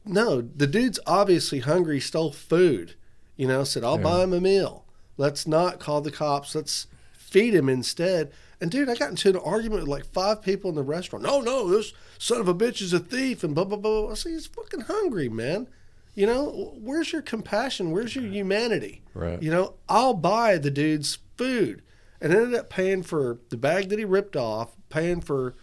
no, the dude's obviously hungry. He stole food. You know, said, I'll buy him a meal. Let's not call the cops. Let's feed him instead. And, dude, I got into an argument with like 5 people in the restaurant. No, this son of a bitch is a thief and blah, blah, blah. I said, he's fucking hungry, man. You know, where's your compassion? Where's your humanity? Right. You know, I'll buy the dude's food. And ended up paying for the bag that he ripped off, paying for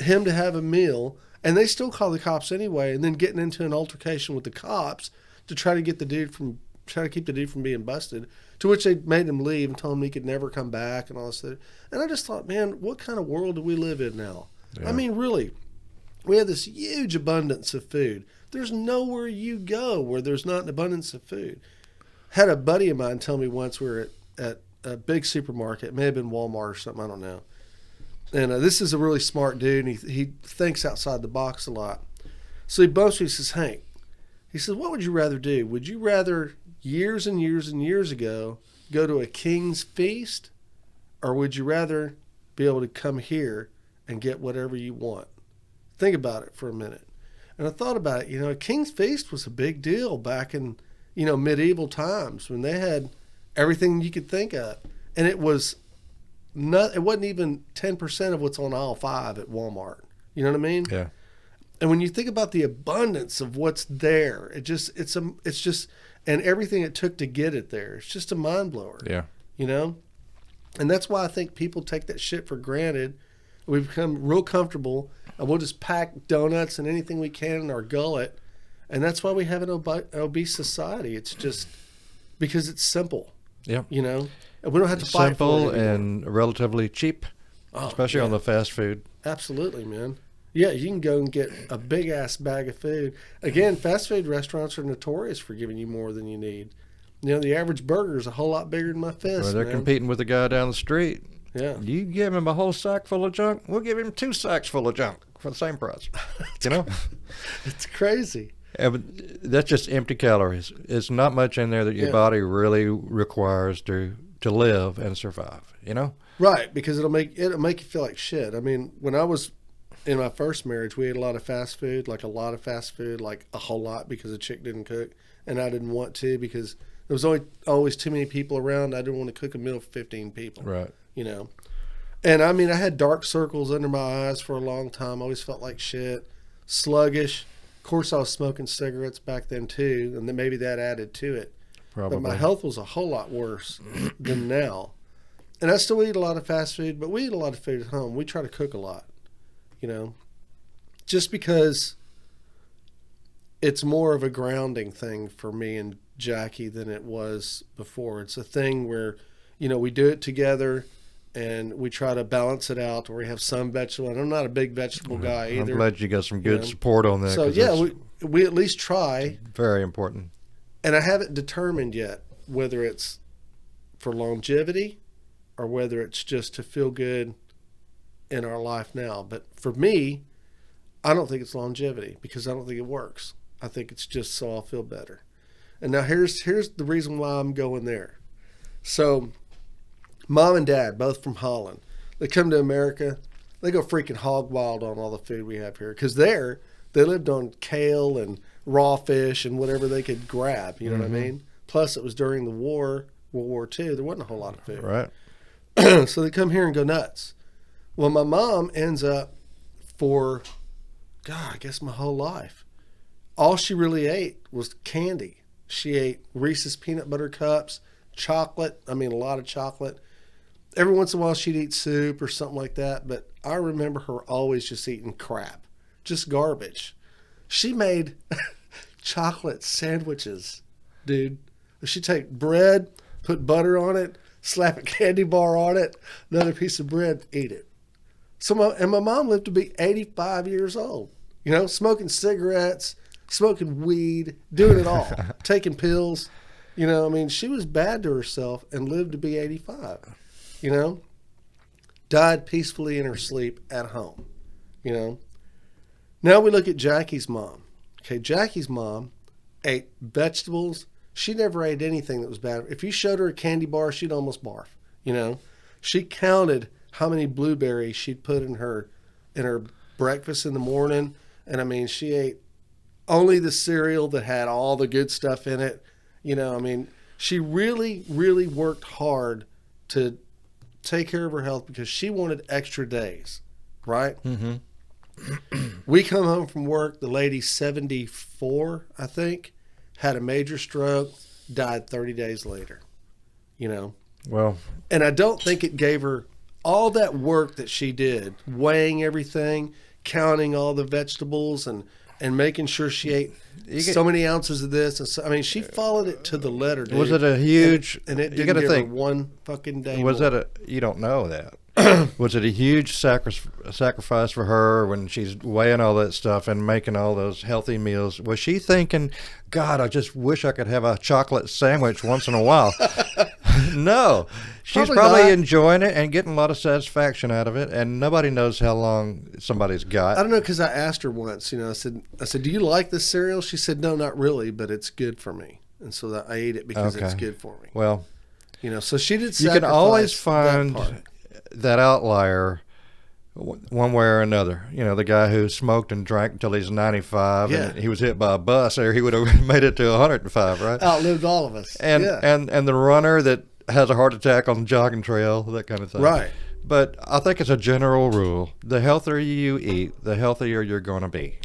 him to have a meal. And they still call the cops anyway, and then getting into an altercation with the cops to try to keep the dude from being busted, to which they made him leave and told him he could never come back and all this stuff. And I just thought, man, what kind of world do we live in now? Yeah. I mean, really, we have this huge abundance of food. There's nowhere you go where there's not an abundance of food. Had a buddy of mine tell me once, we were at a big supermarket, it may have been Walmart or something, I don't know. And this is a really smart dude, and he thinks outside the box a lot. So he bumps me, he says, Hank, he says, what would you rather do? Would you rather, years and years and years ago, go to a king's feast, or would you rather be able to come here and get whatever you want? Think about it for a minute. And I thought about it, you know, a king's feast was a big deal back in, you know, medieval times when they had everything you could think of. And it wasn't even 10% of what's on aisle 5 at Walmart. You know what I mean? Yeah. And when you think about the abundance of what's there, it's just, and everything it took to get it there, it's just a mind blower. Yeah. You know? And that's why I think people take that shit for granted. We've become real comfortable, and we'll just pack donuts and anything we can in our gullet. And that's why we have an obese society. It's just because it's simple. Yeah. You know? And we don't have to fight simple for it anymore. And relatively cheap, especially on the fast food. Absolutely, man. Yeah, you can go and get a big-ass bag of food. Again, fast food restaurants are notorious for giving you more than you need. You know, the average burger is a whole lot bigger than my fist, Well, they're competing with the guy down the street. Yeah. You give him a whole sack full of junk, we'll give him 2 sacks full of junk for the same price. You know? It's crazy. Yeah, but that's just empty calories. It's not much in there that your body really requires to live and survive, you know? Right, because it'll make you feel like shit. I mean, when I was in my first marriage, we ate a lot of fast food, like a whole lot, because the chick didn't cook, and I didn't want to because there was always too many people around. I didn't want to cook a meal for 15 people. Right. You know? And I mean, I had dark circles under my eyes for a long time. I always felt like shit, sluggish. Of course, I was smoking cigarettes back then too, and then maybe that added to it. Probably. But my health was a whole lot worse than now. And I still eat a lot of fast food, but we eat a lot of food at home. We try to cook a lot, you know, just because it's more of a grounding thing for me and Jackie than it was before. It's a thing where, you know, we do it together and we try to balance it out, where we have some vegetable. And I'm not a big vegetable guy either. I'm glad you got some good support on that. So, yeah, we at least try. Very important. And I haven't determined yet whether it's for longevity or whether it's just to feel good in our life now. But for me, I don't think it's longevity because I don't think it works. I think it's just so I'll feel better. And now here's the reason why I'm going there. So Mom and Dad, both from Holland, they come to America. They go freaking hog wild on all the food we have here because they lived on kale and raw fish and whatever they could grab. You know what I mean? Plus, it was during the war, World War II. There wasn't a whole lot of food. Right. So they come here and go nuts. Well, my mom ends up for, God, I guess my whole life, all she really ate was candy. She ate Reese's peanut butter cups, chocolate. I mean, a lot of chocolate. Every once in a while, she'd eat soup or something like that. But I remember her always just eating crap, just garbage. She made chocolate sandwiches, dude. She'd take bread, put butter on it, slap a candy bar on it, another piece of bread, eat it. So my mom lived to be 85 years old, you know, smoking cigarettes, smoking weed, doing it all, taking pills. You know, I mean, she was bad to herself and lived to be 85. You know, died peacefully in her sleep at home. You know, now we look at Jackie's mom. Okay, Jackie's mom ate vegetables. She never ate anything that was bad. If you showed her a candy bar, she'd almost barf. You know, she counted how many blueberries she'd put in her breakfast in the morning. And I mean, she ate only the cereal that had all the good stuff in it. You know, I mean, she really, really worked hard to take care of her health because she wanted extra days, right? Mm-hmm. We come home from work, the lady's 74, I think, had a major stroke, died 30 days later, you know. Well, and I don't think it gave her all that work that she did, weighing everything, counting all the vegetables and making sure she ate so many ounces of this. And so, I mean, she followed it to the letter, dude. Was it a huge... And it didn't give her one fucking day Was more. that a... You don't know that. Was it a huge sacrifice for her when she's weighing all that stuff and making all those healthy meals? Was she thinking, God, I just wish I could have a chocolate sandwich once in a while? No. She's probably enjoying it and getting a lot of satisfaction out of it, and nobody knows how long somebody's got. I don't know, because I asked her once, you know, I said, do you like this cereal? She said, no, not really, but it's good for me. And so I ate it because it's good for me. Well, you know, so she did sacrifice. You can always find that outlier one way or another. You know, the guy who smoked and drank until he's 95 and he was hit by a bus, or he would have made it to 105, right? Outlived all of us. And the runner that has a heart attack on the jogging trail, that kind of thing. Right. But I think it's a general rule. The healthier you eat, the healthier you're going to be.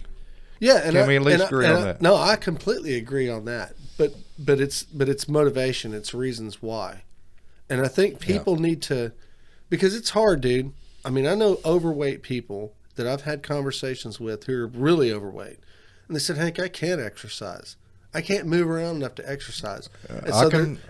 Yeah, and can we at least agree on that? No, I completely agree on that. But it's motivation, it's reasons why. And I think people need to, because it's hard, dude. I mean, I know overweight people that I've had conversations with who are really overweight. And they said, Hank, I can't exercise. I can't move around enough to exercise.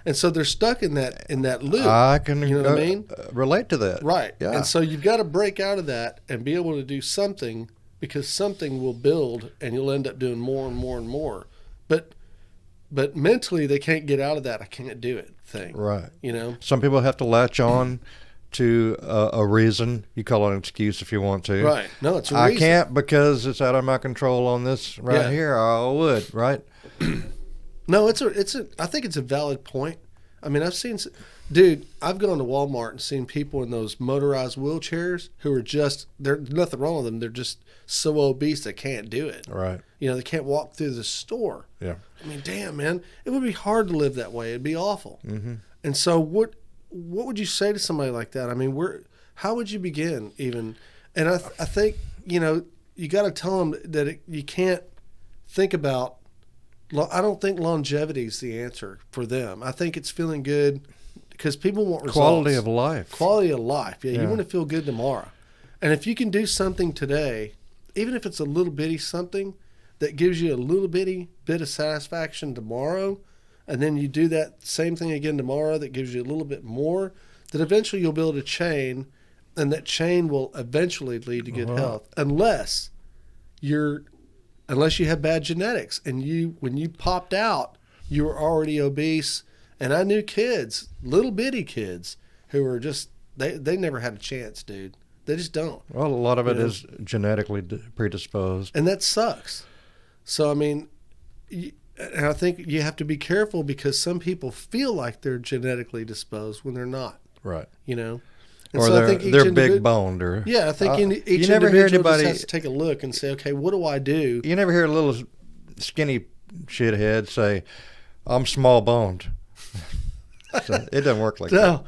And so they're stuck in that loop. I can you know what I mean? Relate to that. Right. Yeah. And so you've got to break out of that and be able to do something, because something will build and you'll end up doing more and more and more. But mentally they can't get out of that I can't do it thing. Right. You know? Some people have to latch on to a reason. You call it an excuse if you want to. Right. No, it's a reason. I can't because it's out of my control on this here. I would, right? No, it's a. I think it's a valid point. I mean, I've gone to Walmart and seen people in those motorized wheelchairs who are there's nothing wrong with them. They're just so obese they can't do it. Right. You know, they can't walk through the store. Yeah. I mean, damn, man, it would be hard to live that way. It'd be awful. Mm-hmm. And so what would you say to somebody like that? I mean, how would you begin even? And I think, you know, you got to tell them that you can't think about. I don't think longevity is the answer for them. I think it's feeling good, because people want results. Quality of life. Quality of life. Yeah, you want to feel good tomorrow. And if you can do something today, even if it's a little bitty something that gives you a little bitty bit of satisfaction tomorrow, and then you do that same thing again tomorrow that gives you a little bit more, that eventually you'll build a chain, and that chain will eventually lead to good health, unless you have bad genetics and when you popped out, you were already obese. And I knew kids, little bitty kids, who were just, they never had a chance, dude. They just don't. Well, a lot of it is genetically predisposed. And that sucks. So, I mean, and I think you have to be careful, because some people feel like they're genetically disposed when they're not. Right. You know? And or so they're big boned. Yeah, I think each never hear individual anybody, just has to take a look and say, okay, what do I do? You never hear a little skinny shithead say, I'm small boned. So it doesn't work like that.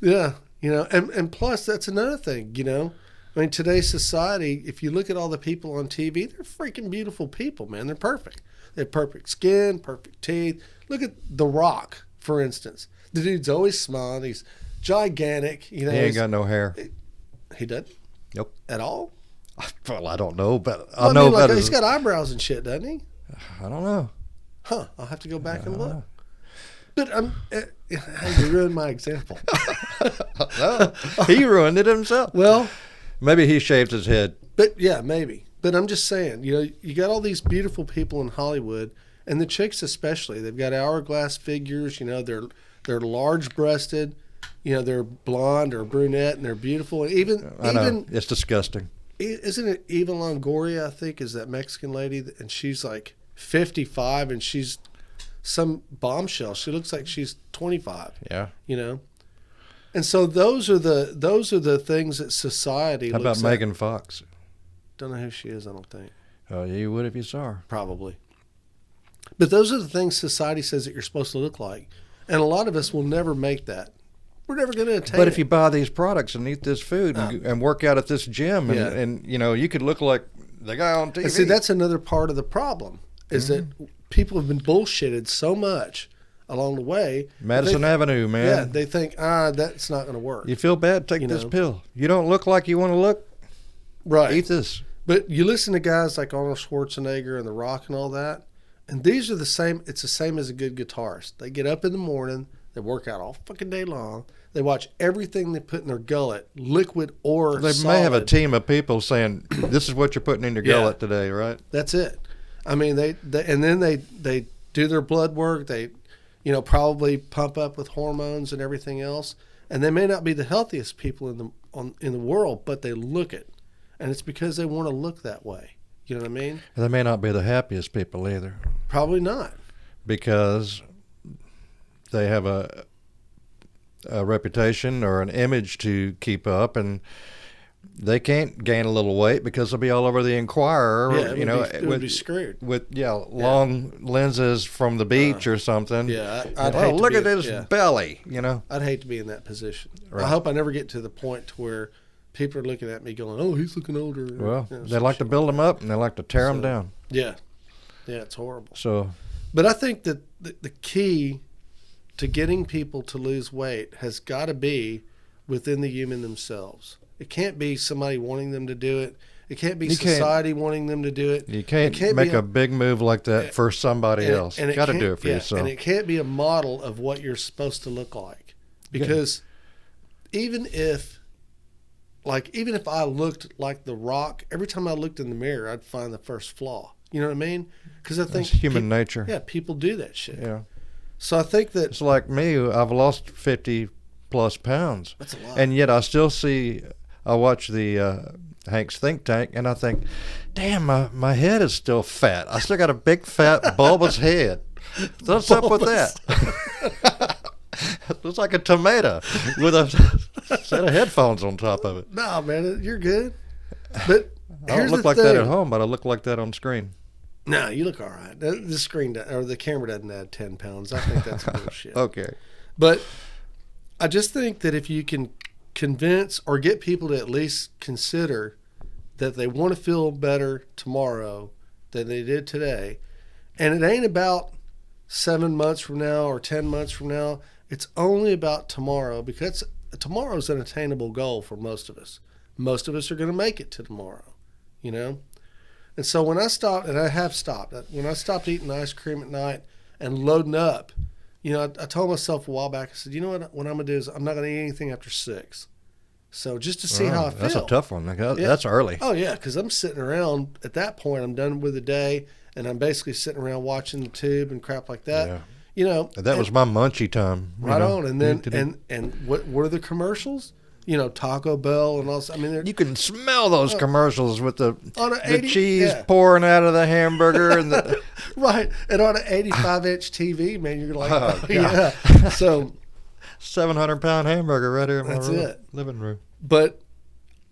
Yeah, you know, and plus that's another thing, you know. I mean, today's society, if you look at all the people on TV, they're freaking beautiful people, man. They're perfect. They have perfect skin, perfect teeth. Look at The Rock, for instance. The dude's always smiling. He's gigantic. You know, he ain't got no hair. He doesn't? Nope. At all? Well, I don't know, but I know that he's got eyebrows and shit, doesn't he? I don't know. Huh. I'll have to go back and look. But you ruined my example. No, he ruined it himself. Well, maybe he shaved his head. But yeah, maybe. But I'm just saying, you got all these beautiful people in Hollywood, and the chicks especially. They've got hourglass figures. They're large-breasted. They're blonde or brunette, and they're beautiful. And even it's disgusting. Isn't it Eva Longoria? I think is that Mexican lady, and she's like 55, and she's some bombshell. She looks like she's 25. Yeah. And so those are the things that society. How looks about at. Megan Fox? Don't know who she is. I don't think. Oh, yeah, you would if you saw her. Probably. But those are the things society says that you're supposed to look like, and a lot of us will never make that. We're never going to attain. But if you buy these products and eat this food and work out at this gym, and you could look like the guy on TV. And see, that's another part of the problem is that people have been bullshitted so much along the way. Madison Avenue, man. Yeah, they think, that's not going to work. You feel bad? Take this pill. You don't look like you want to look? Right. Eat this. But you listen to guys like Arnold Schwarzenegger and The Rock and all that, and these are the same. It's the same as a good guitarist. They get up in the morning, they work out all fucking day long, they watch everything they put in their gullet, liquid or they solid. May have a team of people saying, this is what you're putting in your gullet today, right? That's it. I mean, they and then they do their blood work. They, probably pump up with hormones and everything else. And they may not be the healthiest people in the world, but they look it, and it's because they want to look that way. You know what I mean? They may not be the happiest people either. Probably not, because they have a reputation or an image to keep up, and they can't gain a little weight because they'll be all over the Inquirer. It would be screwed with long lenses from the beach or something. Yeah, look at this belly. I'd hate to be in that position. Right. I hope I never get to the point to where people are looking at me going, "Oh, he's looking older." Well, they like to build them up and they like to tear them down. Yeah, it's horrible. So, but I think that the key to getting people to lose weight has got to be within the human themselves. It can't be somebody wanting them to do it. It can't be society wanting them to do it. You can't make a big move like that for somebody else. You got to do it for yourself. And it can't be a model of what you're supposed to look like. Because even if I looked like The Rock, every time I looked in the mirror, I'd find the first flaw. You know what I mean? Because I think it's human nature. Yeah, people do that shit. Yeah. So I think that it's like me. I've lost 50 plus pounds. That's a lot. And yet I still I watch the Hank's Think Tank, and I think, damn, my head is still fat. I still got a big, fat, bulbous head. What's up with that? It looks like a tomato with a set of headphones on top of it. No, man, you're good. But I don't look like that at home, but I look like that on screen. No, you look all right. The screen or the camera doesn't add 10 pounds. I think that's bullshit. Okay. But I just think that if you can convince or get people to at least consider that they want to feel better tomorrow than they did today, and it ain't about 7 months from now or 10 months from now, it's only about tomorrow, because tomorrow's an attainable goal for most of us. Most of us are going to make it to tomorrow, And so when I stopped, and I have stopped, when I stopped eating ice cream at night and loading up, I told myself a while back, I said, you know what I'm going to do is I'm not going to eat anything after 6. So just to see how I feel. That's a tough one. That's early. Oh, yeah, because I'm sitting around, at that point, I'm done with the day, and I'm basically sitting around watching the tube and crap like that. Yeah. That was my munchy time. Right on. And then, and what are the commercials? Taco Bell and all. I mean, you can smell those commercials with the cheese 80, pouring out of the hamburger and the right. And on an 85-inch TV, man, you're like, yeah. So 700-pound hamburger right here in my living room. But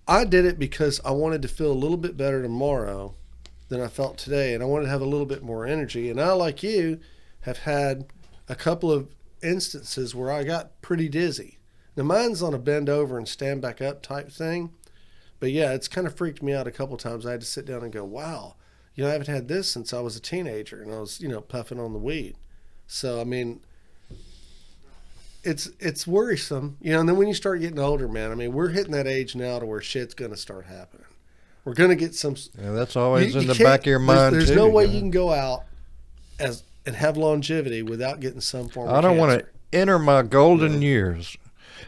I did it because I wanted to feel a little bit better tomorrow than I felt today, and I wanted to have a little bit more energy. And I, like you, have had a couple of instances where I got pretty dizzy. Now, mine's on a bend over and stand back up type thing. But, yeah, it's kind of freaked me out a couple times. I had to sit down and go, wow, I haven't had this since I was a teenager and I was, puffing on the weed. So, I mean, it's worrisome. And then when you start getting older, man, I mean, we're hitting that age now to where shit's going to start happening. We're going to get some. Yeah, that's always in the back of your mind, there's no way you can go out and have longevity without getting some form of cancer. I don't want to enter my golden years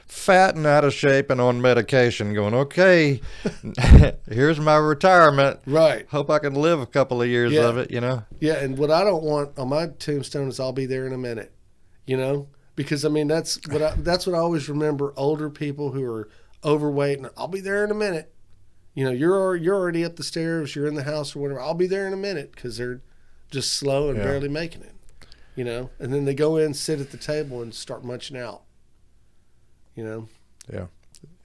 fat and out of shape and on medication, going, okay, here's my retirement. Right. Hope I can live a couple of years Yeah. of it, you know? Yeah, and what I don't want on my tombstone is I'll be there in a minute, you know? Because, I mean, that's what I always remember older people who are overweight, and I'll be there in a minute. You know, you're already up the stairs, you're in the house or whatever. I'll be there in a minute because they're just slow and Yeah. barely making it, you know? And then they go in, sit at the table, and start munching out, you know? Yeah.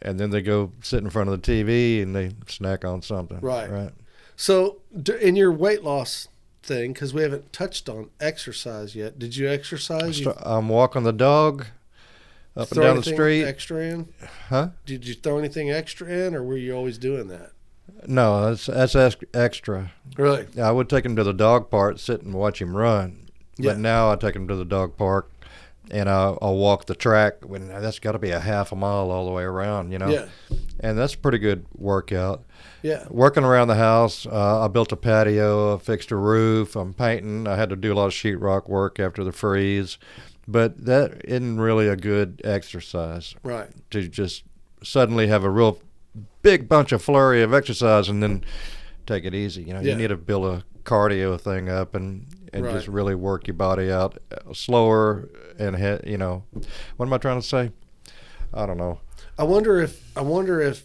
And then they go sit in front of the TV and they snack on something. Right. Right. So, in your weight loss thing, because we haven't touched on exercise yet, did you exercise? I'm walking the dog up and Throw down the anything street. extra in? Huh? Did you throw anything extra in, or were you always doing that? No, that's extra. Really? I would take him to the dog park, sit and watch him run. Yeah. But now I take him to the dog park and I'll walk the track. When that's got to be a half a mile all the way around, you know? Yeah. And that's a pretty good workout. Yeah. Working around the house, I built a patio, I fixed a roof, I'm painting. I had to do a lot of sheetrock work after the freeze. But that isn't really a good exercise. Right. To just suddenly have a real big bunch of flurry of exercise and then take it easy. You know, Yeah. you need to build a cardio thing up and Right. just really work your body out slower and you know, what am I trying to say? I don't know. I wonder if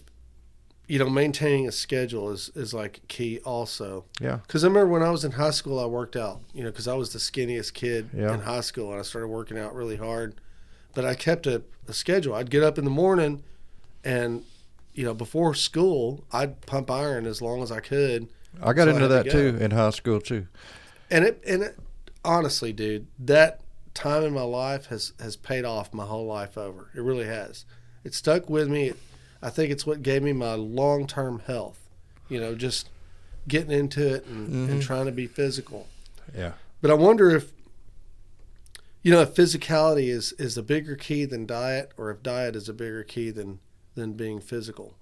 you know, maintaining a schedule is like key also. Yeah. Because I remember when I was in high school, I worked out, you know, because I was the skinniest kid Yeah. in high school, and I started working out really hard. But I kept a schedule. I'd get up in the morning, and, you know, before school, I'd pump iron as long as I could. I got So I into had to that go. too in high school too. And it honestly, dude, that time in my life has paid off my whole life over. It really has. It stuck with me. I think it's what gave me my long-term health, you know, just getting into it and trying to be physical. Yeah. But I wonder if, you know, if physicality is a bigger key than diet, or if diet is a bigger key than being physical,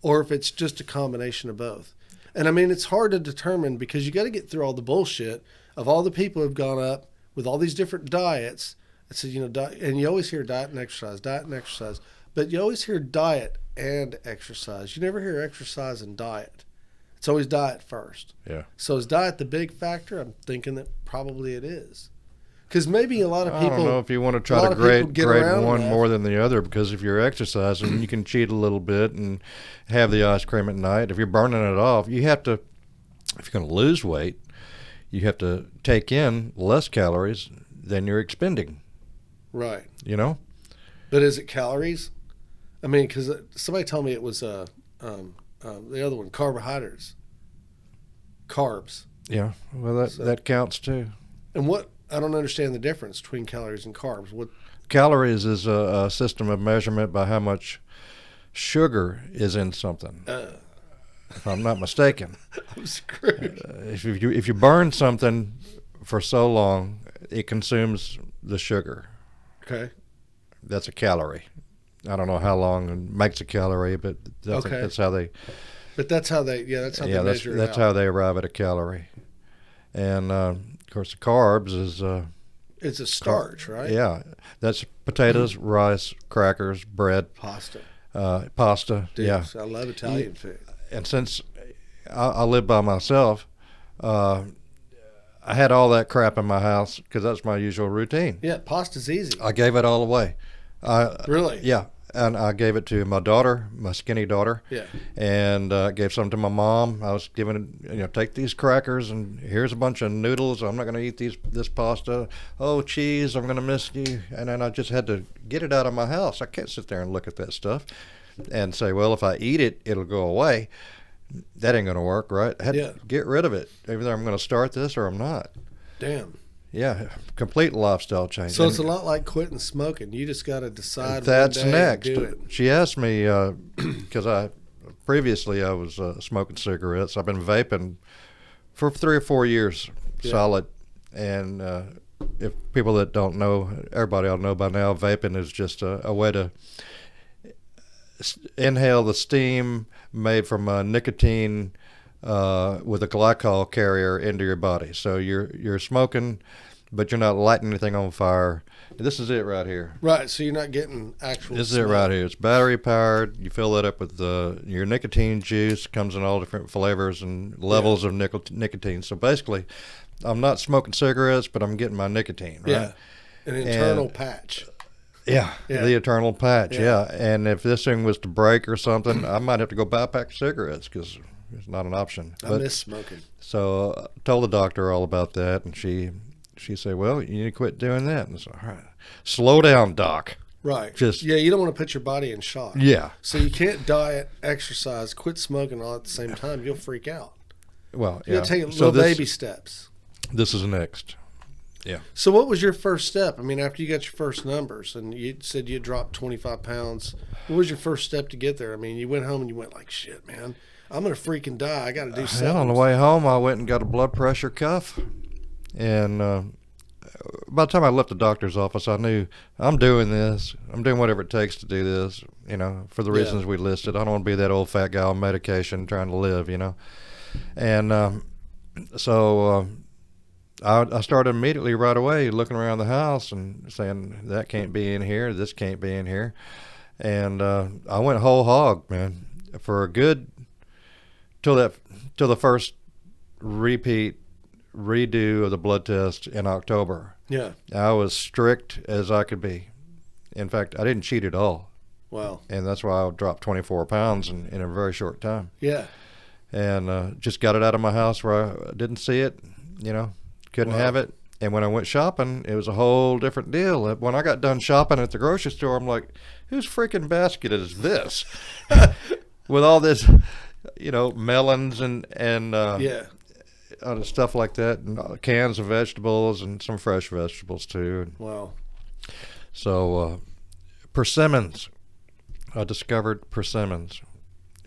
or if it's just a combination of both. And I mean, it's hard to determine because you got to get through all the bullshit of all the people who've gone up with all these different diets. It's, you know, and you always hear diet and exercise, but you always hear diet and exercise. You never hear exercise and diet. It's always diet first. Yeah. So is diet the big factor? I'm thinking that probably it is. Because maybe a lot of people. I don't know if you want to a try lot to of people grade get around one enough. more than the other, because if you're exercising, you can cheat a little bit and have the ice cream at night. If you're burning it off, you have to, if you're going to lose weight, you have to take in less calories than you're expending, Right. you know? But is it calories? I mean, because somebody told me it was the other one, carbohydrates, carbs. Yeah, well, that counts too. And what, I don't understand the difference between calories and carbs. What? Calories is a system of measurement by how much sugar is in something, if I'm not mistaken. I'm screwed. If you burn something for so long, it consumes the sugar. Okay. That's a calorie. I don't know how long it makes a calorie, but Okay. that's how they. But that's how they, that's how they measure that's it out. how they arrive at a calorie. And of course, the carbs is It's a starch, right? yeah, that's potatoes, rice, crackers, bread, Pasta. pasta. Dude, Yeah, I love Italian food. and since I live by myself, I had all that crap in my house because that's my usual routine. Yeah, pasta's easy. I gave it all away. Really? Yeah, and I gave it to my daughter, my skinny daughter. Yeah. And gave some to my mom. I was giving, take these crackers and here's a bunch of noodles. I'm not going to eat this pasta. Oh, cheese, I'm going to miss you. And then I just had to get it out of my house. I can't sit there and look at that stuff and say, well, if I eat it, it'll go away. That ain't going to work, right? I had to get rid of it. Either I'm going to start this or I'm not. Damn. Yeah, complete lifestyle change. So it's a lot like quitting smoking. You just got to decide That's one day next. and do it. She asked me because previously I was smoking cigarettes. I've been vaping for 3 or 4 years solid, and if people that don't know, everybody ought to know by now, vaping is just a way to inhale the steam made from nicotine with a glycol carrier into your body. So you're smoking, but you're not lighting anything on fire. This is it right here. Right, so you're not getting actual This is smoke. it right here. It's battery powered. You fill that up with your nicotine juice. Comes in all different flavors and levels of nicotine. So basically, I'm not smoking cigarettes, but I'm getting my nicotine, right? Yeah, an internal patch. Yeah, the eternal patch, yeah. And if this thing was to break or something, I might have to go buy a pack of cigarettes because it's not an option. I miss smoking. So I told the doctor all about that, and she said, well, you need to quit doing that. And I said, all right, slow down, doc. Right. Just you don't want to put your body in shock. Yeah. So you can't diet, exercise, quit smoking all at the same time. You'll freak out. Well, You got to take little baby steps. This is next. Yeah. So what was your first step? I mean, after you got your first numbers and you said you dropped 25 pounds, what was your first step to get there? I mean, you went home and you went like, shit, man, I'm going to freaking die. I got to do something. On the way home, I went and got a blood pressure cuff. And by the time I left the doctor's office, I knew I'm doing this. I'm doing whatever it takes to do this, for the reasons we listed. I don't want to be that old fat guy on medication trying to live, And so I started immediately right away looking around the house and saying, that can't be in here, this can't be in here. And I went whole hog, man, for a good, till the first redo of the blood test in October. Yeah. I was strict as I could be. In fact, I didn't cheat at all. Wow. And that's why I dropped 24 pounds in a very short time. Yeah. And just got it out of my house where I didn't see it, couldn't have it. And when I went shopping, it was a whole different deal. When I got done shopping at the grocery store, I'm like, whose freaking basket is this? With all this, melons and stuff like that, and cans of vegetables and some fresh vegetables too. Wow. So persimmons, I discovered persimmons,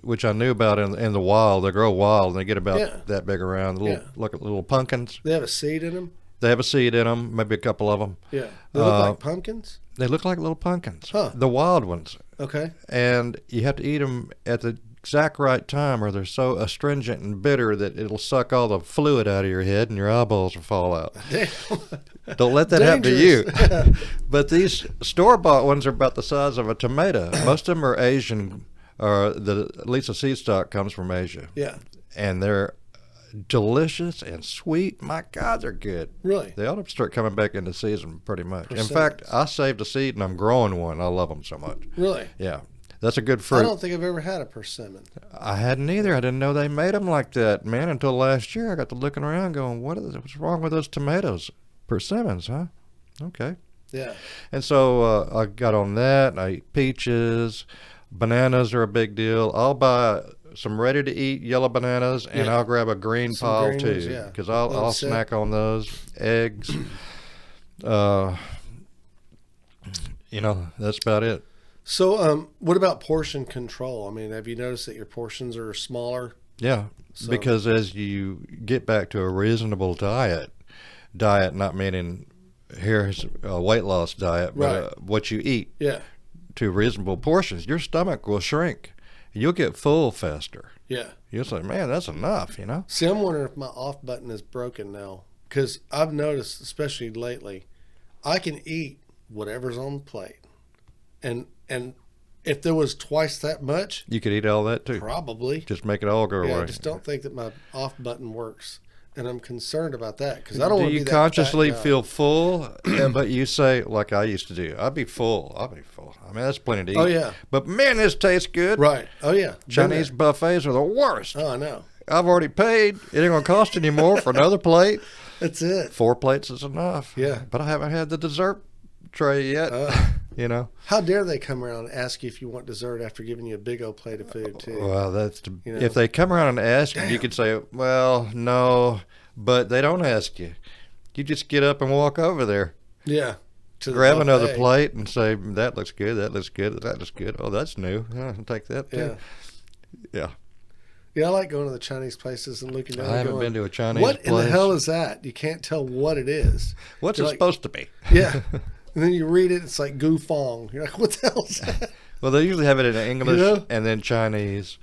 which I knew about in the wild. They grow wild and they get about that big around. Look at little pumpkins. They have a seed in them? They have a seed in them, maybe a couple of them. Yeah. They look like pumpkins? They look like little pumpkins. Huh. The wild ones. Okay. And you have to eat them at the exact right time or they're so astringent and bitter that it'll suck all the fluid out of your head and your eyeballs will fall out. Damn. Don't let that happen to you. But these store-bought ones are about the size of a tomato. Most of them are Asian. At least the seed stock comes from Asia. Yeah. And they're delicious and sweet. My God, they're good. Really? They ought to start coming back into season pretty much. Persimmons. In fact, I saved a seed and I'm growing one. I love them so much. Really? Yeah. That's a good fruit. I don't think I've ever had a persimmon. I hadn't either. I didn't know they made them like that, man, until last year. I got to looking around going, what's wrong with those tomatoes? Persimmons, huh? Okay. Yeah. And so I got on that. I eat peaches. Bananas are a big deal. I'll buy some ready-to-eat yellow bananas, and I'll grab a green pile too, because I'll snack on those. Eggs. That's about it. So, what about portion control? I mean, have you noticed that your portions are smaller? Yeah, because as you get back to a reasonable diet not meaning here's a weight loss diet, but what you eat to reasonable portions, your stomach will shrink. You'll get full faster. Yeah. You'll say, man, that's enough, See, I'm wondering if my off button is broken now, because I've noticed, especially lately, I can eat whatever's on the plate. And if there was twice that much, you could eat all that too. Probably. Just make it all go away. I just don't think that my off button works. And I'm concerned about that because I don't want to be that Do you consciously fat guy. feel full? But you say, like I used to do, I'll be full. I mean, that's plenty to eat. Oh, yeah. But man, this tastes good. Right. Oh, yeah. Chinese buffets are the worst. Oh, I know. I've already paid. It ain't going to cost any more for another plate. That's it. 4 plates is enough. Yeah. But I haven't had the dessert tray yet. How dare they come around and ask you if you want dessert after giving you a big old plate of food, too? Well, if they come around and ask you, you could say, well, no, but they don't ask you. You just get up and walk over there. Yeah. Grab another plate and say, that looks good, that looks good, that looks good. Oh, that's new. I'll take that too. Yeah. Yeah, I like going to the Chinese places and looking down. I haven't been to a Chinese place. What in the hell is that? You can't tell what it is. What's it supposed to be? Yeah. And then you read it, it's like Gu Fong. You're like, what the hell is that? Well, they usually have it in English and then Chinese.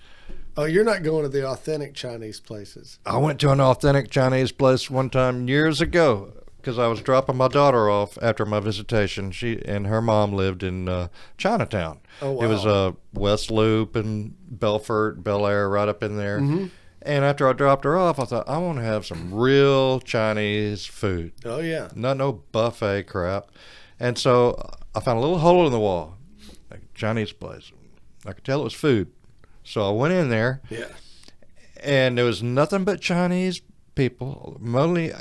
Oh, you're not going to the authentic Chinese places. I went to an authentic Chinese place one time years ago. because I was dropping my daughter off after my visitation. She and her mom lived in Chinatown. Oh, wow. It was West Loop and Belfort, Bel Air, right up in there. Mm-hmm. And after I dropped her off, I thought, I want to have some real Chinese food. Oh, yeah. Not no buffet crap. And so I found a little hole in the wall, like a Chinese place. I could tell it was food. So I went in there. Yeah. And there was nothing but Chinese people, mainly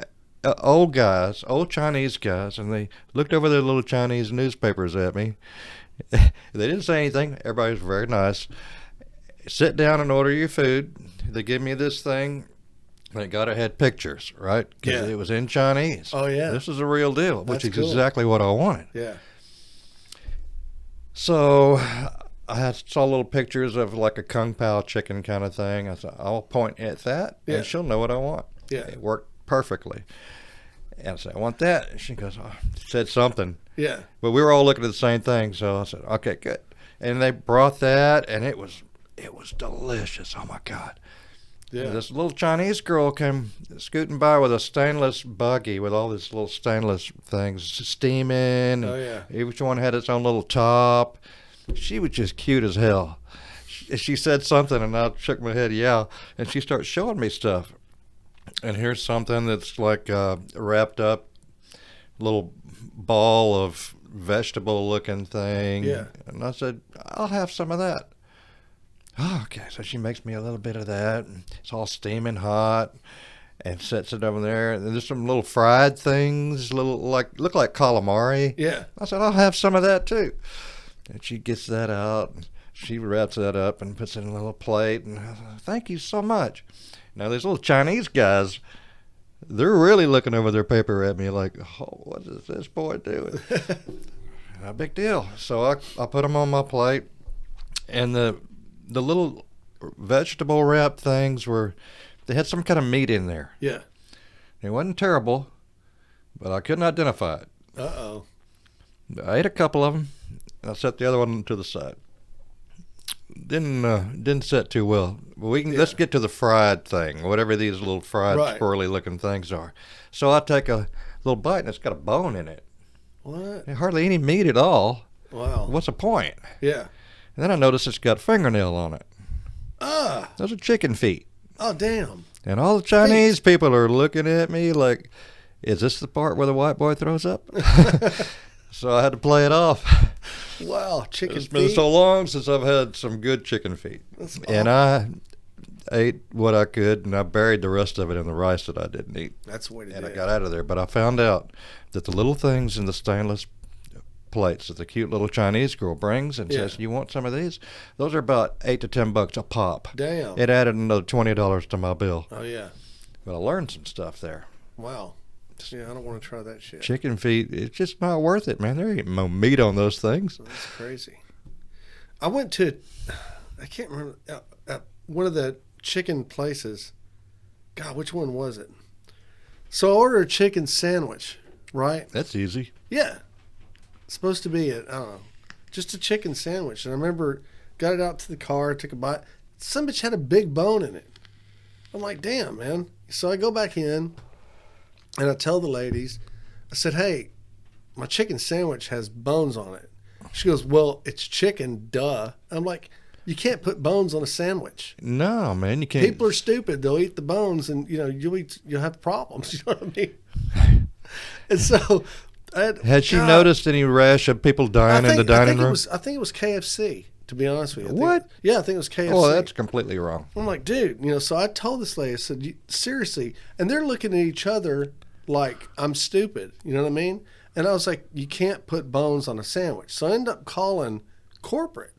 old guys, old Chinese guys, and they looked over their little Chinese newspapers at me. They didn't say anything. Everybody was very nice. Sit down and order your food. They give me this thing. Thank God it had pictures, right? Because it was in Chinese. Oh, yeah. This is a real deal, which That's is cool. exactly what I wanted. Yeah. So I saw little pictures of like a Kung Pao chicken kind of thing. I thought, I'll point at that, and she'll know what I want. Yeah. It worked perfectly. And I said, I want that. And she goes, said something. Yeah. But we were all looking at the same thing, so I said, okay, good. And they brought that, and it was delicious. Oh, my God. Yeah. This little Chinese girl came scooting by with a stainless buggy with all these little stainless things steaming. Oh, yeah. Each one had its own little top. She was just cute as hell. She said something, and I shook my head, yeah. And she started showing me stuff. And here's something that's like wrapped up, little ball of vegetable-looking thing. Yeah. And I said, I'll have some of that. Oh, okay. So she makes me a little bit of that. And it's all steaming hot, and sets it over there. And there's some little fried things, look like calamari. Yeah. I said, I'll have some of that too. And she gets that out. And she wraps that up and puts it in a little plate. And I said, thank you so much. Now, these little Chinese guys, they're really looking over their paper at me like, oh, what is this boy doing? No big deal. So I put them on my plate, and the little vegetable wrap things they had some kind of meat in there. Yeah. It wasn't terrible, but I couldn't identify it. Uh-oh. I ate a couple of them, and I set the other one to the side. Didn't set too well. Let's get to the fried thing, whatever these little fried swirly looking things are. So I take a little bite, and it's got a bone in it. What? Hardly any meat at all. Wow. What's the point? Yeah. And then I noticed it's got fingernail on it. Those are chicken feet. Oh, damn. And all the Chinese people are looking at me like, is this the part where the white boy throws up? So I had to play it off. Wow, chicken feet. It's been so long since I've had some good chicken feet. That's and I ate what I could, and I buried the rest of it in the rice that I didn't eat. That's the way to do it. And I got out of there. But I found out that the little things in the stainless plates that the cute little Chinese girl brings and says, you want some of these? Those are about $8 to $10 a pop. Damn. It added another $20 to my bill. Oh, yeah. But I learned some stuff there. Wow. Yeah, I don't want to try that shit. Chicken feet, it's just not worth it, man. There ain't no meat on those things. That's crazy. I went to, I can't remember, one of the chicken places. God, which one was it? So I ordered a chicken sandwich, right? That's easy. Yeah. It's supposed to be, I don't know, just a chicken sandwich. And I remember, got it out to the car, took a bite. Some bitch had a big bone in it. I'm like, damn, man. So I go back in. And I tell the ladies, I said, hey, my chicken sandwich has bones on it. She goes, well, it's chicken, duh. I'm like, you can't put bones on a sandwich. No, man, you can't. People are stupid. They'll eat the bones, and you'll have problems. You know what I mean? And so, had she noticed any rash of people dying in the dining room? I think it was KFC. To be honest with you. What? Yeah, I think it was KFC. Oh, that's completely wrong. I'm like, dude, so I told this lady, I said, seriously, and they're looking at each other like I'm stupid, you know what I mean? And I was like, you can't put bones on a sandwich. So I ended up calling corporate,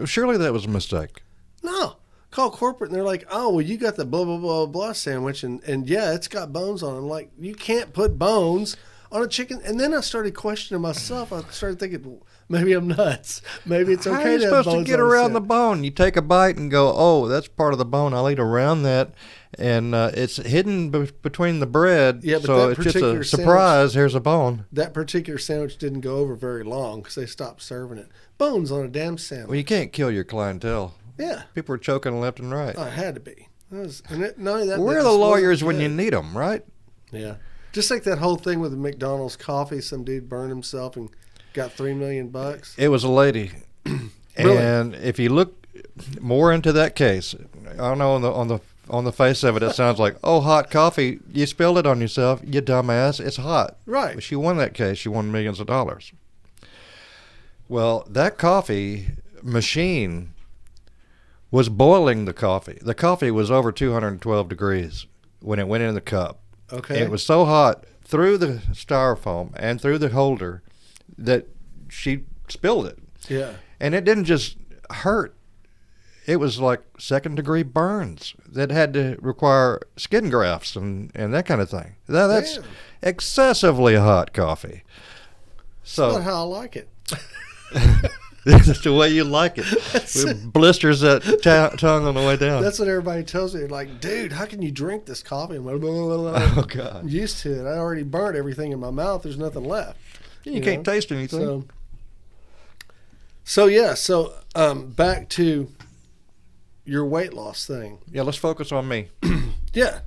Surely that was a mistake. No, call corporate, and they're like, oh, well, you got the blah, blah, blah, blah sandwich, and yeah, it's got bones on it. I'm like, you can't put bones on a chicken. And then I started questioning myself. I started thinking, well, maybe I'm nuts. Maybe it's okay to have bones. How are you supposed to get around the bone? You take a bite and go, oh, that's part of the bone. I'll eat around that. And it's hidden between the bread. Yeah, but so it's just a surprise. Here's a bone. That particular sandwich didn't go over very long because they stopped serving it. Bones on a damn sandwich. Well, you can't kill your clientele. Yeah. People are choking left and right. Oh, it had to be. Not only that, Where are the lawyers when you need them, right? Yeah. Just like that whole thing with the McDonald's coffee. Some dude burned himself and got $3 million. It was a lady. Really? And if you look more into that case, I don't know on the face of it, it sounds like, oh, hot coffee. You spilled it on yourself, you dumbass. It's hot. Right. But she won that case. She won millions of dollars. Well, that coffee machine was boiling the coffee. The coffee was over 212 degrees when it went in the cup. Okay. It was so hot through the styrofoam and through the holder that she spilled it. Yeah. And it didn't just hurt. It was like second-degree burns that had to require skin grafts and that kind of thing. That's Damn. excessively hot coffee. That's not So how I like it. that's the way you like it. With blisters that tongue on the way down. That's what everybody tells me. Like, dude, how can you drink this coffee? I'm like, blah, blah, blah, blah. Oh, God. I'm used to it. I already burnt everything in my mouth. There's nothing left. You can't taste anything. So back to your weight loss thing. Yeah, let's focus on me. Yeah.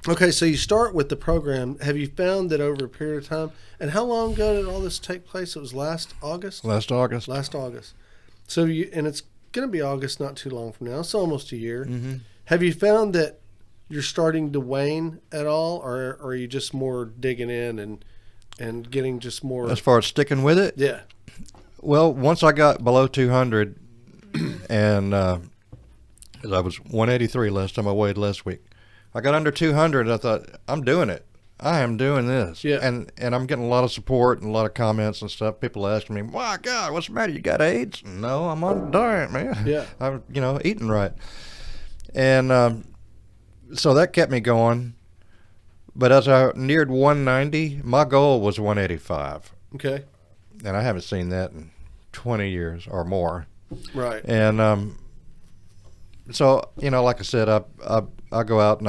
Okay, so you start with the program. Have you found that over a period of time, and how long ago did all this take place? It was last August? Last August. Last August. So and it's going to be August not too long from now. It's almost a year. Mm-hmm. Have you found that you're starting to wane at all, or are you just more digging in and getting just more? As far as sticking with it? Yeah. Well, once I got below 200, and I was 183 last time I weighed last week. I got under 200, and I thought, I'm doing it. I am doing this. Yeah. And I'm getting a lot of support and a lot of comments and stuff. People asking me, my God, what's the matter? You got AIDS? No, I'm on a diet, man. Yeah. I'm, eating right. And so that kept me going. But as I neared 190, my goal was 185. Okay. And I haven't seen that in 20 years or more. Right. And so, like I said, I go out and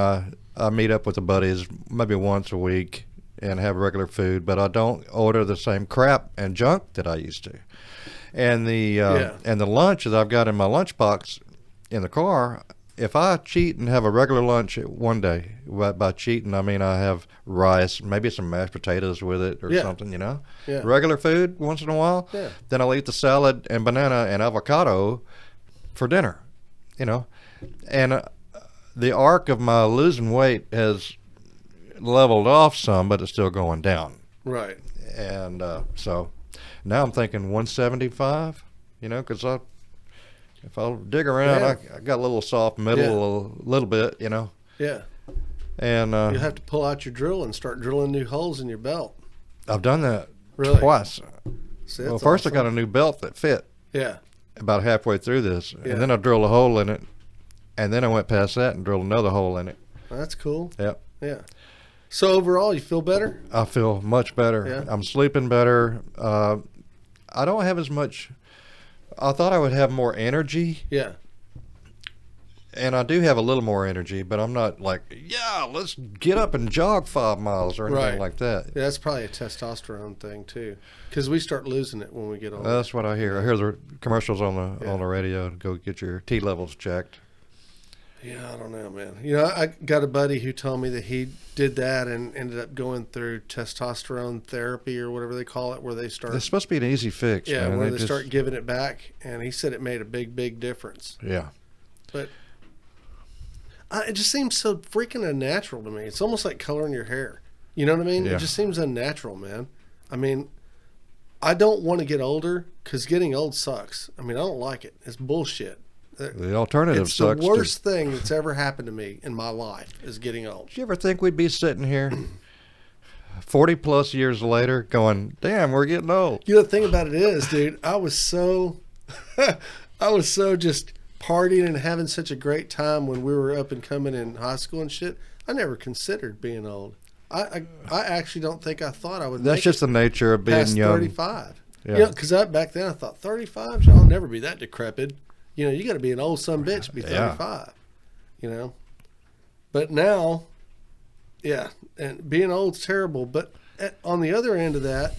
I meet up with the buddies maybe once a week and have regular food, but I don't order the same crap and junk that I used to. And the lunch that I've got in my lunchbox in the car, if I cheat and have a regular lunch one day, by cheating I mean I have rice, maybe some mashed potatoes with it or something, Yeah. Regular food once in a while. Yeah. Then I'll eat the salad and banana and avocado for dinner, And the arc of my losing weight has leveled off some, but it's still going down. Right. And so now I'm thinking 175, because if I dig around, I got a little soft middle, a little bit, Yeah. And You'll have to pull out your drill and start drilling new holes in your belt. I've done that Really? twice. See, Well, that's first awesome. I got a new belt that fit Yeah. about halfway through this, Yeah. and then I drilled a hole in it, and then I went past that and drilled another hole in it. That's cool. Yep. Yeah. So overall, you feel better? I feel much better. Yeah. I'm sleeping better. I don't have as much. I thought I would have more energy, Yeah. and I do have a little more energy, but I'm not like, let's get up and jog 5 miles or anything Right. like that. Yeah, that's probably a testosterone thing too, because we start losing it when we get older. That's what I hear. I hear the commercials on the radio to go get your T levels checked. Yeah, I don't know, man. I got a buddy who told me that he did that and ended up going through testosterone therapy or whatever they call it, where they start. It's supposed to be an easy fix. Yeah, man. where they just start giving it back, and he said it made a big, big difference. Yeah. But it just seems so freaking unnatural to me. It's almost like coloring your hair. You know what I mean? Yeah. It just seems unnatural, man. I mean, I don't want to get older because getting old sucks. I mean, I don't like it. It's bullshit. The alternative It's sucks. the worst thing that's ever happened to me in my life is getting old. Did you ever think we'd be sitting here 40 plus years later going, damn, we're getting old? The thing about it is, dude, I was so just partying and having such a great time when we were up and coming in high school and shit. I never considered being old. I actually don't think I thought I would. That's make just it the nature of being past young. 35. Yeah. Because back then I thought 35, I'll never be that decrepit. You got to be an old son bitch to be 35. But now, and being old's terrible. But on the other end of that,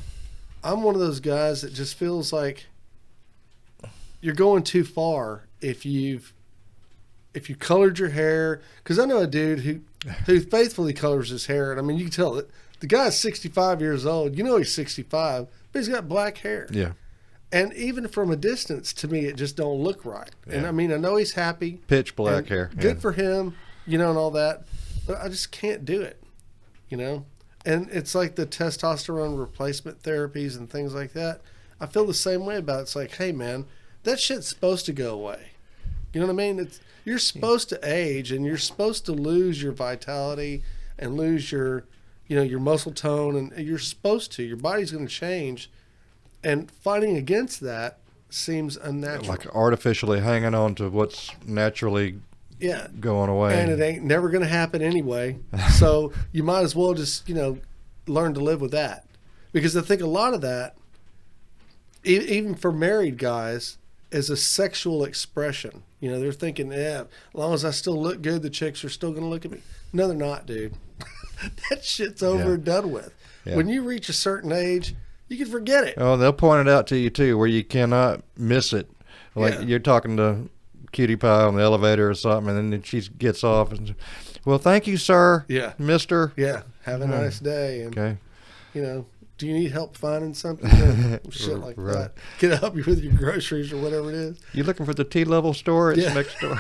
I'm one of those guys that just feels like you're going too far if you've if you colored your hair, because I know a dude who faithfully colors his hair, and I mean, you can tell that the guy's 65 years old. You know he's 65, but he's got black hair. Yeah. And even from a distance, to me, it just don't look right. Yeah. And I mean, I know he's happy. Pitch black hair. Good for him, and all that. But I just can't do it, And it's like the testosterone replacement therapies and things like that. I feel the same way about it. It's like, hey, man, that shit's supposed to go away. You know what I mean? You're supposed to age, and you're supposed to lose your vitality and lose your, your muscle tone, and you're supposed to. Your body's going to change, and fighting against that seems unnatural. Like artificially hanging on to what's naturally going away. And it ain't never going to happen anyway. So you might as well just, learn to live with that. Because I think a lot of that, even for married guys, is a sexual expression. They're thinking, as long as I still look good, the chicks are still going to look at me. No, they're not, dude. That shit's over and done with. Yeah. When you reach a certain age, you can forget it. Oh, they'll point it out to you, too, where you cannot miss it. Like you're talking to Cutie Pie on the elevator or something, and then she gets off and, well, thank you, sir. Yeah. Mister. Yeah. Have a nice day. And, okay. Do you need help finding something? Shit like that. Can I help you with your groceries or whatever it is? You looking for the T-level store? It's next door.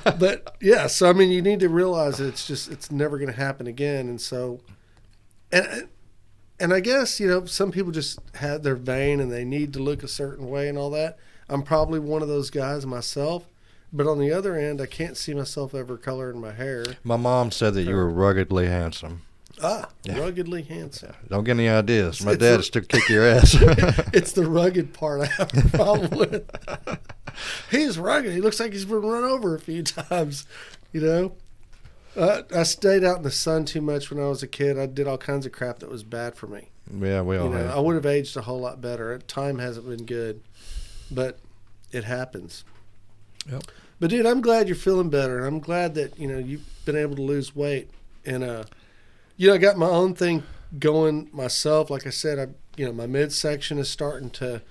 But, so, I mean, you need to realize that it's never going to happen again. And so, and I guess, some people just have their vein and they need to look a certain way and all that. I'm probably one of those guys myself. But on the other end, I can't see myself ever coloring my hair. My mom said that you were ruggedly handsome. Ruggedly handsome. Don't get any ideas. My dad is to kick your ass. It's the rugged part I have a problem with. He's rugged. He looks like he's been run over a few times, I stayed out in the sun too much when I was a kid. I did all kinds of crap that was bad for me. Yeah, we all have. I would have aged a whole lot better. Time hasn't been good, but it happens. Yep. But, dude, I'm glad you're feeling better. I'm glad that, you've been able to lose weight. And, I got my own thing going myself. Like I said, my midsection is starting to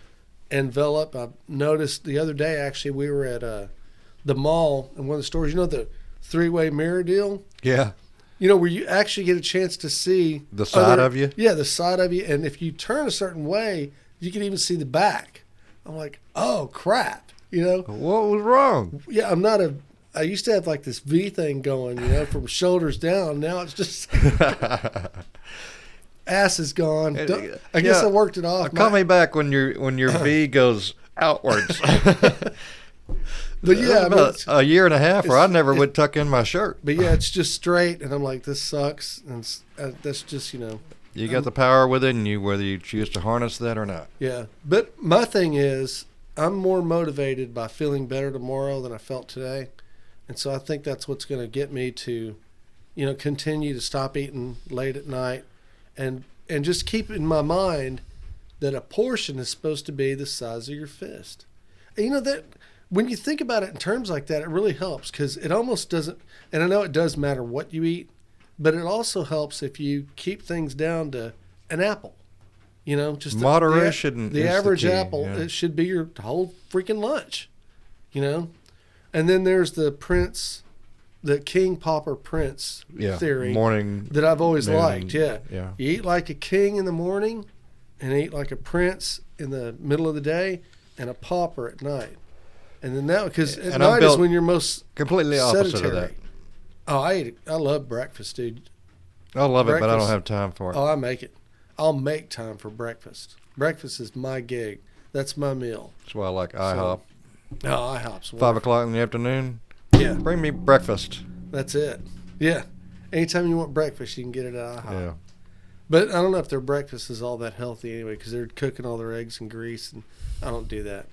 envelop. I noticed the other day, actually, we were at the mall in one of the stores. The three-way mirror deal? Yeah. Where you actually get a chance to see the side of you? Yeah, the side of you. And if you turn a certain way, you can even see the back. I'm like, oh, crap. What was wrong? Yeah, I used to have like this V thing going, from shoulders down. Now it's just ass is gone. I guess I worked it off. Call me back when your V goes outwards. But yeah, about a year and a half where I never would tuck in my shirt. But yeah, it's just straight, and I'm like, this sucks, and that's just You got the power within you, whether you choose to harness that or not. Yeah, but my thing is, I'm more motivated by feeling better tomorrow than I felt today. And so I think that's what's going to get me to, continue to stop eating late at night and just keep in my mind that a portion is supposed to be the size of your fist. And that when you think about it in terms like that, it really helps because it almost doesn't, and I know it does matter what you eat, but it also helps if you keep things down to an apple. Just moderation. The average apple, it should be your whole freaking lunch, And then there's the King Pauper Prince theory morning that I've always liked. Yeah. You eat like a king in the morning and eat like a prince in the middle of the day and a pauper at night. And then because at night is when you're most completely opposite sedentary. of that. Oh, I love breakfast, dude. I love it, but I don't have time for it. Oh, I make it. I'll make time for breakfast. Breakfast is my gig. That's my meal. That's why I like IHOP. IHOP's 5 o'clock in the afternoon. Yeah. Bring me breakfast. That's it. Yeah. Anytime you want breakfast, you can get it at IHOP. Yeah. But I don't know if their breakfast is all that healthy anyway because they're cooking all their eggs in grease, and I don't do that.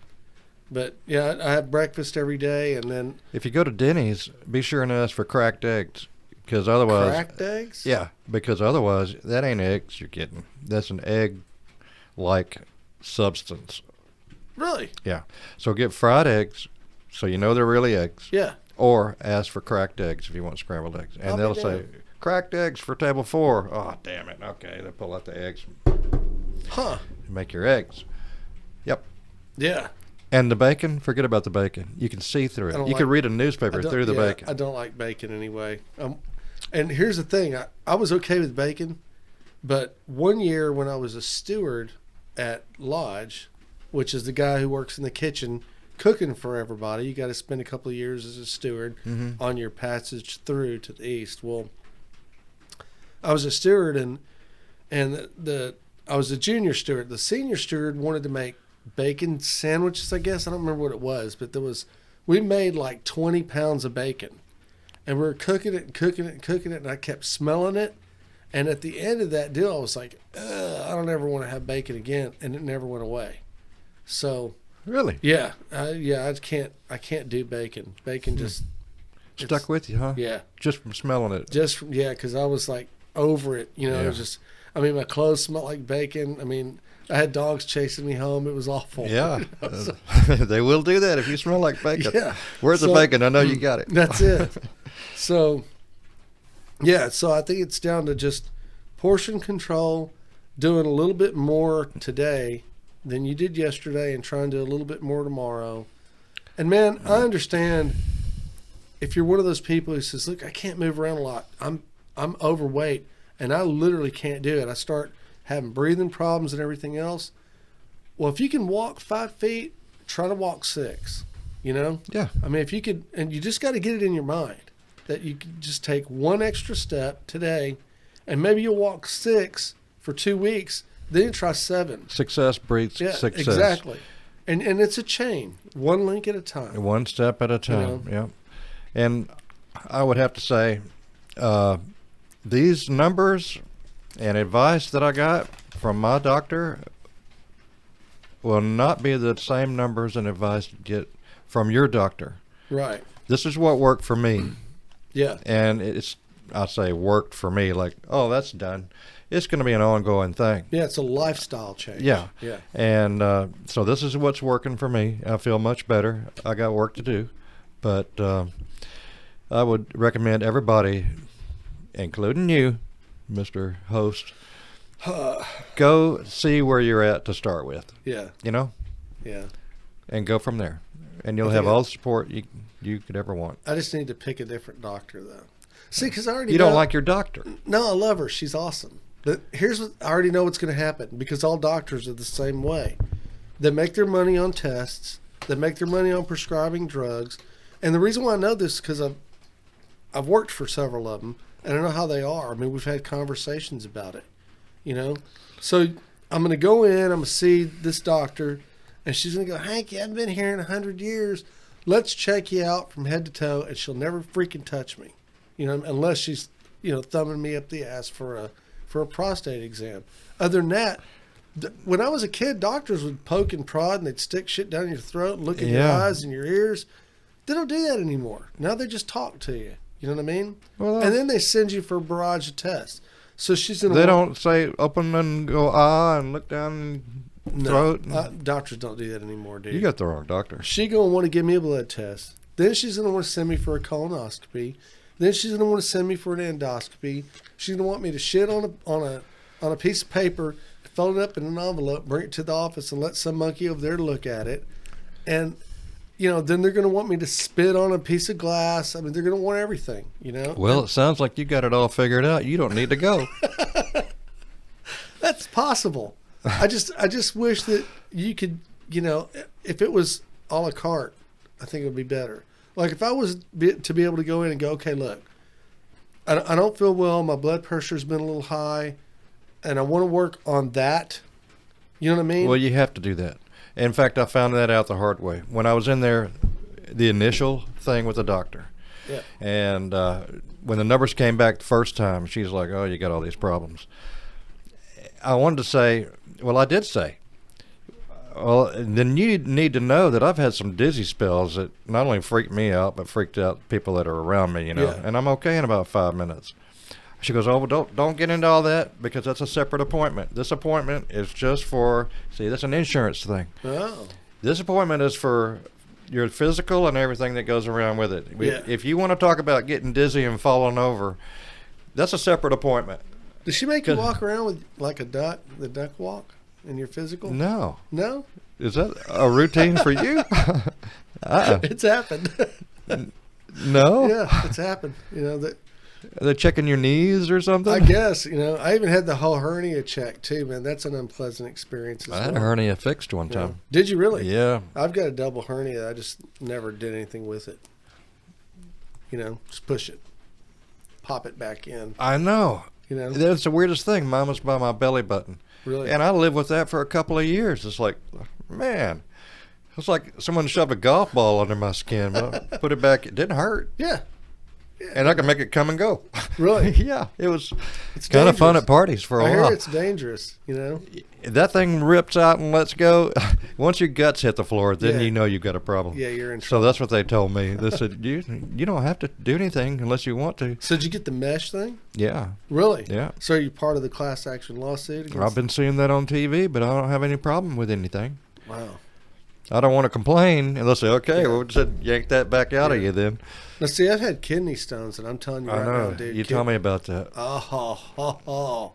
But, yeah, I have breakfast every day, and then... If you go to Denny's, be sure and ask for cracked eggs. Because otherwise... Cracked eggs? Yeah, because otherwise, that ain't eggs you're getting. That's an egg-like substance. Really? Yeah. So get fried eggs, so you know they're really eggs. Yeah. Or ask for cracked eggs if you want scrambled eggs. And they'll say, cracked eggs for table 4. Oh, damn it. Okay, they'll pull out the eggs. Huh. Make your eggs. Yep. Yeah. And the bacon, forget about the bacon. You can see through it. You could read a newspaper through the bacon. I don't like bacon anyway. And here's the thing. I was okay with bacon, but one year when I was a steward at Lodge, which is the guy who works in the kitchen cooking for everybody, you got to spend a couple of years as a steward on your passage through to the east. Well, I was a steward, and I was a junior steward. The senior steward wanted to make bacon sandwiches, I guess. I don't remember what it was, but we made like 20 pounds of bacon, and we were cooking it, and I kept smelling it. And at the end of that deal, I was like, I don't ever want to have bacon again, and it never went away. So really, yeah, I can't do bacon. Bacon just stuck with you, huh? Yeah, just from smelling it. Because I was like over it. You know, it was just. I mean, my clothes smelled like bacon. I mean, I had dogs chasing me home. It was awful. Yeah. They will do that if you smell like bacon. Yeah. Where's the bacon? I know you got it. That's it. So I think it's down to just portion control, doing a little bit more today than you did yesterday and trying to do a little bit more tomorrow. And, man, I understand if you're one of those people who says, look, I can't move around a lot. I'm overweight, and I literally can't do it. I start having breathing problems and everything else. Well, if you can walk 5 feet, try to walk 6, you know? Yeah. I mean, if you could, and you just got to get it in your mind that you could just take one extra step today, and maybe you'll walk 6 for 2 weeks, then you try 7. Success breeds success. Exactly. And it's a chain, one link at a time. One step at a time, yeah. And I would have to say, these numbers and advice that I got from my doctor will not be the same numbers and advice you get from your doctor. Right. This is what worked for me. Yeah. And I say worked for me, like, oh, that's done. It's going to be an ongoing thing. Yeah, it's a lifestyle change. Yeah. Yeah. And so this is what's working for me. I feel much better. I got work to do. But I would recommend everybody, including you, Mr. Host, go see where you're at to start with. Yeah. You know? Yeah. And go from there. And you'll have all the support you could ever want. I just need to pick a different doctor, though. See, because I already You don't like your doctor. No, I love her. She's awesome. But here's what I already know what's going to happen, because all doctors are the same way. They make their money on tests. They make their money on prescribing drugs. And the reason why I know this is because I've worked for several of them, and I know how they are. I mean, we've had conversations about it, you know. So I'm going to go in, I'm going to see this doctor, and she's going to go, Hank, you haven't been here in 100 years. Let's check you out from head to toe, and she'll never freaking touch me, you know, unless she's, you know, thumbing me up the ass for a prostate exam. Other than that, when I was a kid, doctors would poke and prod, and they'd stick shit down your throat and look in your eyes and your ears. They don't do that anymore. Now they just talk to you. You know what I mean? Well, and then they send you for a barrage of tests. So she's going to... They don't say open and go and look down throat. Doctors don't do that anymore, dude. You got the wrong doctor. She's going to want to give me a blood test. Then she's going to want to send me for a colonoscopy. Then she's going to want to send me for an endoscopy. She's going to want me to shit on a piece of paper, fold it up in an envelope, bring it to the office, and let some monkey over there look at it. And, you know, then they're going to want me to spit on a piece of glass. I mean, they're going to want everything, you know? Well, it sounds like you got it all figured out. You don't need to go. That's possible. I just wish that you could, you know, if it was a la carte, I think it would be better. Like if I was to be able to go in and go, okay, look, I don't feel well. My blood pressure's been a little high, and I want to work on that. You know what I mean? Well, you have to do that. In fact, I found that out the hard way. When I was in there, the initial thing with the doctor. Yeah. And when the numbers came back the first time, she's like, oh, you got all these problems. I wanted to say, well, I did say, well, then you need to know that I've had some dizzy spells that not only freaked me out, but freaked out people that are around me, you know, and I'm okay in about 5 minutes. She goes, oh, well, don't get into all that because that's a separate appointment. This appointment is just for, see, that's an insurance thing. Oh. This appointment is for your physical and everything that goes around with it. Yeah. If you want to talk about getting dizzy and falling over, that's a separate appointment. Does she make you walk around with like a duck, the duck walk? in your physical? No. No? Is that a routine for you? It's happened. No. Yeah, it's happened. They're checking your knees or something? I guess, I even had the whole hernia checked too, man. That's an unpleasant experience as I had well. a hernia fixed one time. Did you really? Yeah. I've got a double hernia. I just never did anything with it. Just push it. Pop it back in. I know. That's the weirdest thing. Mine was by my belly button. Really? And I lived with that for a couple of years. It's like, man, it's like someone shoved a golf ball under my skin. But put it back. It didn't hurt. Yeah. And I could make it come and go. Really? Yeah. It's It's kind of fun dangerous. at parties for a I while. hear it's dangerous, That thing rips out and lets go. Once your guts hit the floor, then Yeah. you know you've got a problem. Yeah, you're in So trouble. that's what they told me. They said, you don't have to do anything unless you want to. So did you get the mesh thing? Yeah. Really? Yeah. So are you part of the class action lawsuit against? I've been seeing that on TV, but I don't have any problem with anything. Wow. I don't want to complain, and they'll say, okay, Yeah. we'll just yank that back out of Yeah. you then. Now, see, I've had kidney stones, and I'm telling you I right know. now, dude. You tell me about that. Oh.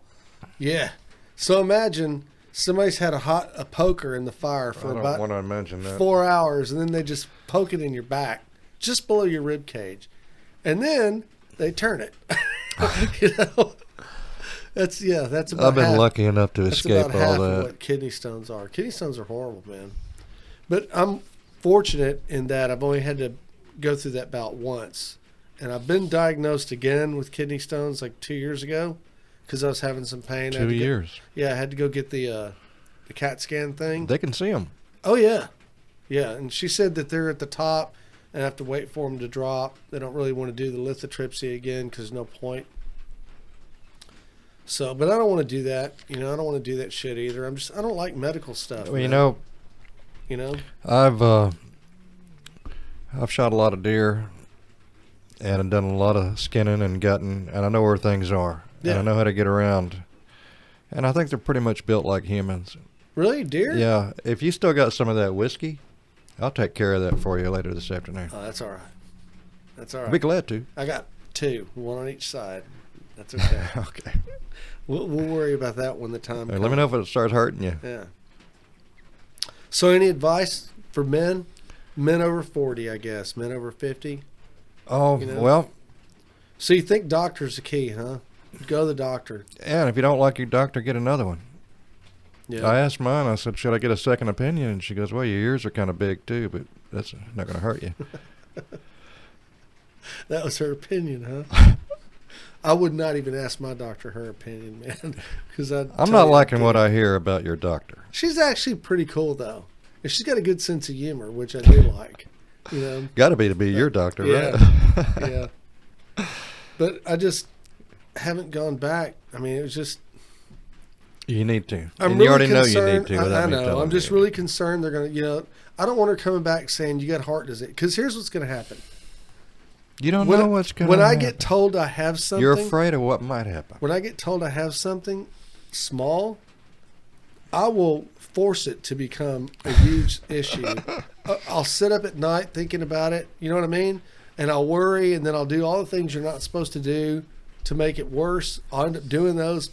Yeah. So imagine somebody's had a poker in the fire for I don't about want to mention that. 4 hours, and then they just poke it in your back, just below your rib cage, and then they turn it. That's about. I've been half, lucky enough to That's escape about all half of that. what kidney stones are. Kidney stones are horrible, man. But I'm fortunate in that I've only had to go through that bout once, and I've been diagnosed again with kidney stones like 2 years ago because I was having some pain. I had 2 to go- years. Yeah, I had to go get the CAT scan thing. They can see them. Oh yeah, yeah. And she said that they're at the top, and I have to wait for them to drop. They don't really want to do the lithotripsy again because no point. So, but I don't want to do that. I don't want to do that shit either. I don't like medical stuff. Well, man. I've shot a lot of deer, and I've done a lot of skinning and gutting, and I know where things are, Yeah. and I know how to get around. And I think they're pretty much built like humans. Really, deer? Yeah, if you still got some of that whiskey, I'll take care of that for you later this afternoon. Oh, that's all right. That's all I'll be right. glad to. I got 2, one on each side. That's okay. Okay. We'll worry about that when the time comes. Let me know if it starts hurting you. Yeah. So, any advice for men? Men over 40, I guess. Men over 50. Oh, well, So you think doctor's the key, huh? Go to the doctor. and if you don't like your doctor, get another one. Yeah. I asked mine, I said, should I get a second opinion? And she goes, well, your ears are kind of big too, but that's not going to hurt you. That was her opinion, huh? I would not even ask my doctor her opinion, man. Because I'm not liking what I hear about your doctor. She's actually pretty cool, though. And she's got a good sense of humor, which I do like. Got to be your doctor, Yeah. right? Yeah. But I just haven't gone back. I mean, it was just. You need to. I'm And really you already know concerned. you need to without I me know. telling I'm just you. really concerned they're going to, I don't want her coming back saying you got heart disease. Because here's what's going to happen. You don't know what's going to When happen. I get told I have something. You're afraid of what might happen. When I get told I have something small, I will force it to become a huge issue. I'll sit up at night thinking about it. You know what I mean? And I'll worry, and then I'll do all the things you're not supposed to do to make it worse. I'll end up doing those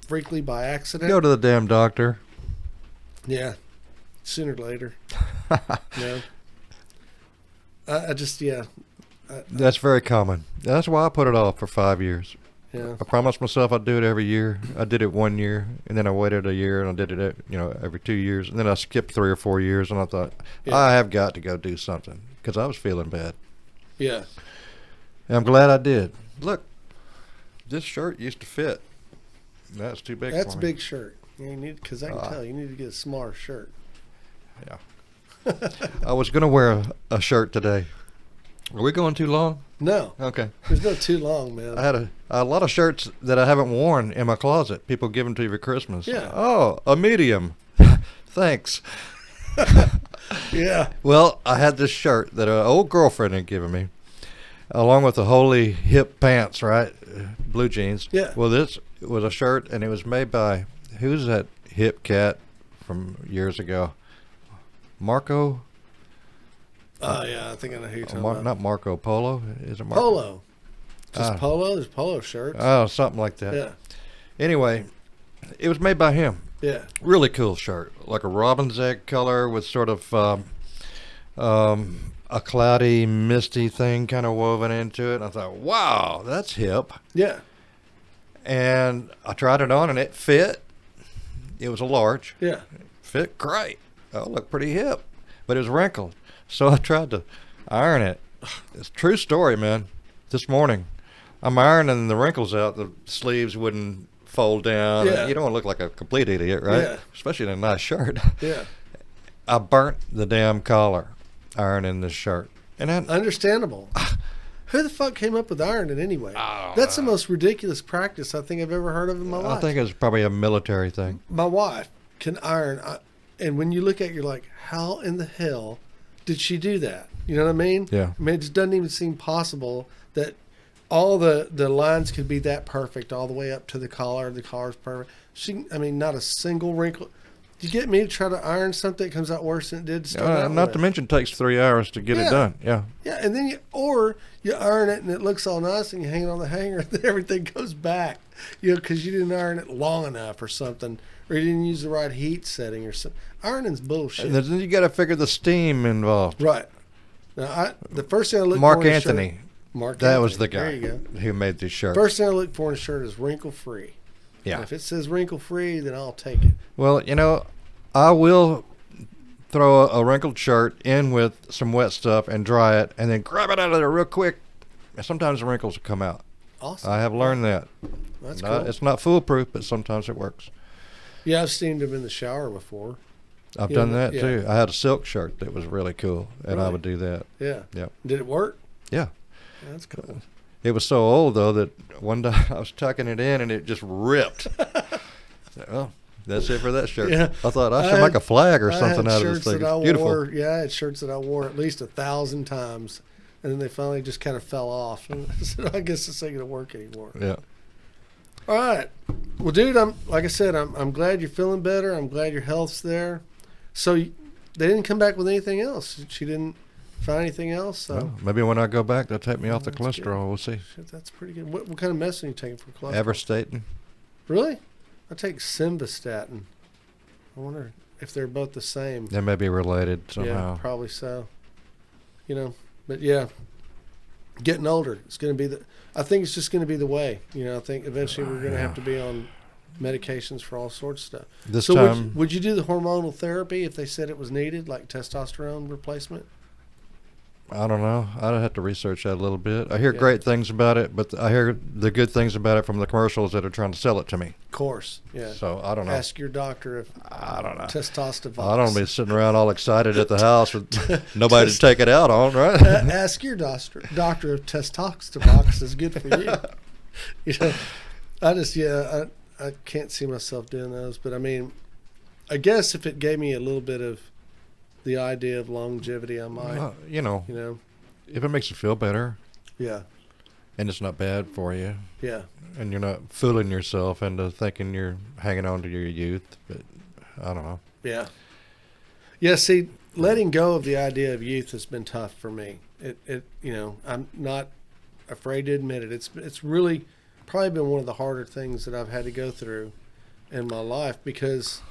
frequently by accident. Go to the damn doctor. Yeah, sooner or later. Yeah. I just, yeah. That's very common. That's why I put it off for 5 years. Yeah. I promised myself I'd do it every year. I did it 1 year, and then I waited a year, and I did it, every 2 years, and then I skipped 3 or 4 years, and I thought Yeah. I have got to go do something because I was feeling bad. Yeah. And I'm glad I did. Look, this shirt used to fit. That's too big. That's for a me. big shirt. You need, because I can tell you need to get a smaller shirt. Yeah. I was gonna wear a shirt today. Are we going too long? No, Okay. there's no too long, man. I had a lot of shirts that I haven't worn in my closet. People give them to you for Christmas. Yeah. Oh, a medium. Thanks. Yeah. Well, I had this shirt that an old girlfriend had given me, along with the holy hip pants, right? Blue jeans. Yeah. Well, this was a shirt, and it was made by, who's that hip cat from years ago? Marco? Oh, yeah, I think I know who you're talking about. Not Marco Polo. Is it Marco? Polo. Just Ah. polo? There's polo shirts. Oh, something like that. Yeah. Anyway, It was made by him. Yeah. Really cool shirt, like a robin's egg color with sort of a cloudy, misty thing kind of woven into it. And I thought, wow, that's hip. Yeah. And I tried it on, and it fit. It was a large. Yeah. Fit great. Oh, looked pretty hip, but it was wrinkled. So I tried to iron it. It's a true story, man. This morning, I'm ironing the wrinkles out. The sleeves wouldn't fold down. Yeah. You don't want to look like a complete idiot, right? Yeah. Especially in a nice shirt. Yeah. I burnt the damn collar ironing this shirt. And then, Understandable. Who the fuck came up with ironing anyway? That's the most ridiculous practice I think I've ever heard of in my life. I think it's probably a military thing. My wife can iron, and when you look at it, you're like, how in the hell did she do that? You know what I mean? Yeah. I mean, it just doesn't even seem possible that all the lines could be that perfect all the way up to the collar. The collar's perfect. Not a single wrinkle. You get me to try to iron something that comes out worse than it did to start out Not with. to mention it takes 3 hours to get it done. Yeah. Yeah, and then you iron it and it looks all nice and you hang it on the hanger and then everything goes back, because you didn't iron it long enough or something, or you didn't use the right heat setting or something. Ironing's bullshit. And then you got to figure the steam involved. Right. Now, the first thing I look Mark for in a Anthony. shirt, Mark That Anthony. was the There guy you go. who made this shirt. First thing I look for in a shirt is wrinkle free. Yeah. And if it says wrinkle free, then I'll take it. Well, I will throw a wrinkled shirt in with some wet stuff and dry it, and then grab it out of there real quick. And sometimes the wrinkles will come out. Awesome. I have learned that. That's cool. It's not foolproof, but sometimes it works. Yeah, I've steamed them in the shower before. I've Yeah, done that yeah. too. I had a silk shirt that was really cool, and I Really? would do that. Yeah. Yep. Did it work? Yeah. That's cool. It was so old though that one day I was tucking it in and it just ripped. Well, that's it for that shirt. Yeah. I thought I should had- make a flag or I something had out of this shirts thing. that I It's beautiful. wore. Yeah, I had shirts that I wore at least 1,000 times, and then they finally just kind of fell off. And I said, I guess this ain't gonna work anymore. Yeah. All right. Well, dude, like I said, I'm glad you're feeling better. I'm glad your health's there. So they didn't come back with anything else. She didn't find anything else. So Well, maybe when I go back, they'll take me off the That's cholesterol. good. We'll see. shit, that's pretty good. What kind of medicine are you taking for cholesterol? Everstatin. Really? I take simvastatin. I wonder if they're both the same. They may be related Yeah, somehow. probably so. But yeah, getting older. It's going to be I think it's just going to be the way. I think eventually we're going to have to be on medications for all sorts of stuff. This So time, would you do the hormonal therapy if they said it was needed, like testosterone replacement? I don't know. I'd have to research that a little bit. I hear Yeah. great things about it, but I hear the good things about it from the commercials that are trying to sell it to me. Of course, yeah. So I don't know. Ask your doctor if I don't know. testosterone. I don't be sitting around all excited at the house with nobody to take it out on, right? Ask your doctor if testosterone is good for you. I can't see myself doing those, but I mean, I guess if it gave me a little bit of the idea of longevity, I might. If it makes you feel better Yeah, and it's not bad for you yeah, and you're not fooling yourself into thinking you're hanging on to your youth, but I don't know. yeah. Yeah, see, letting go of the idea of youth has been tough for me. I'm not afraid to admit it. It's really probably been one of the harder things that I've had to go through in my life, because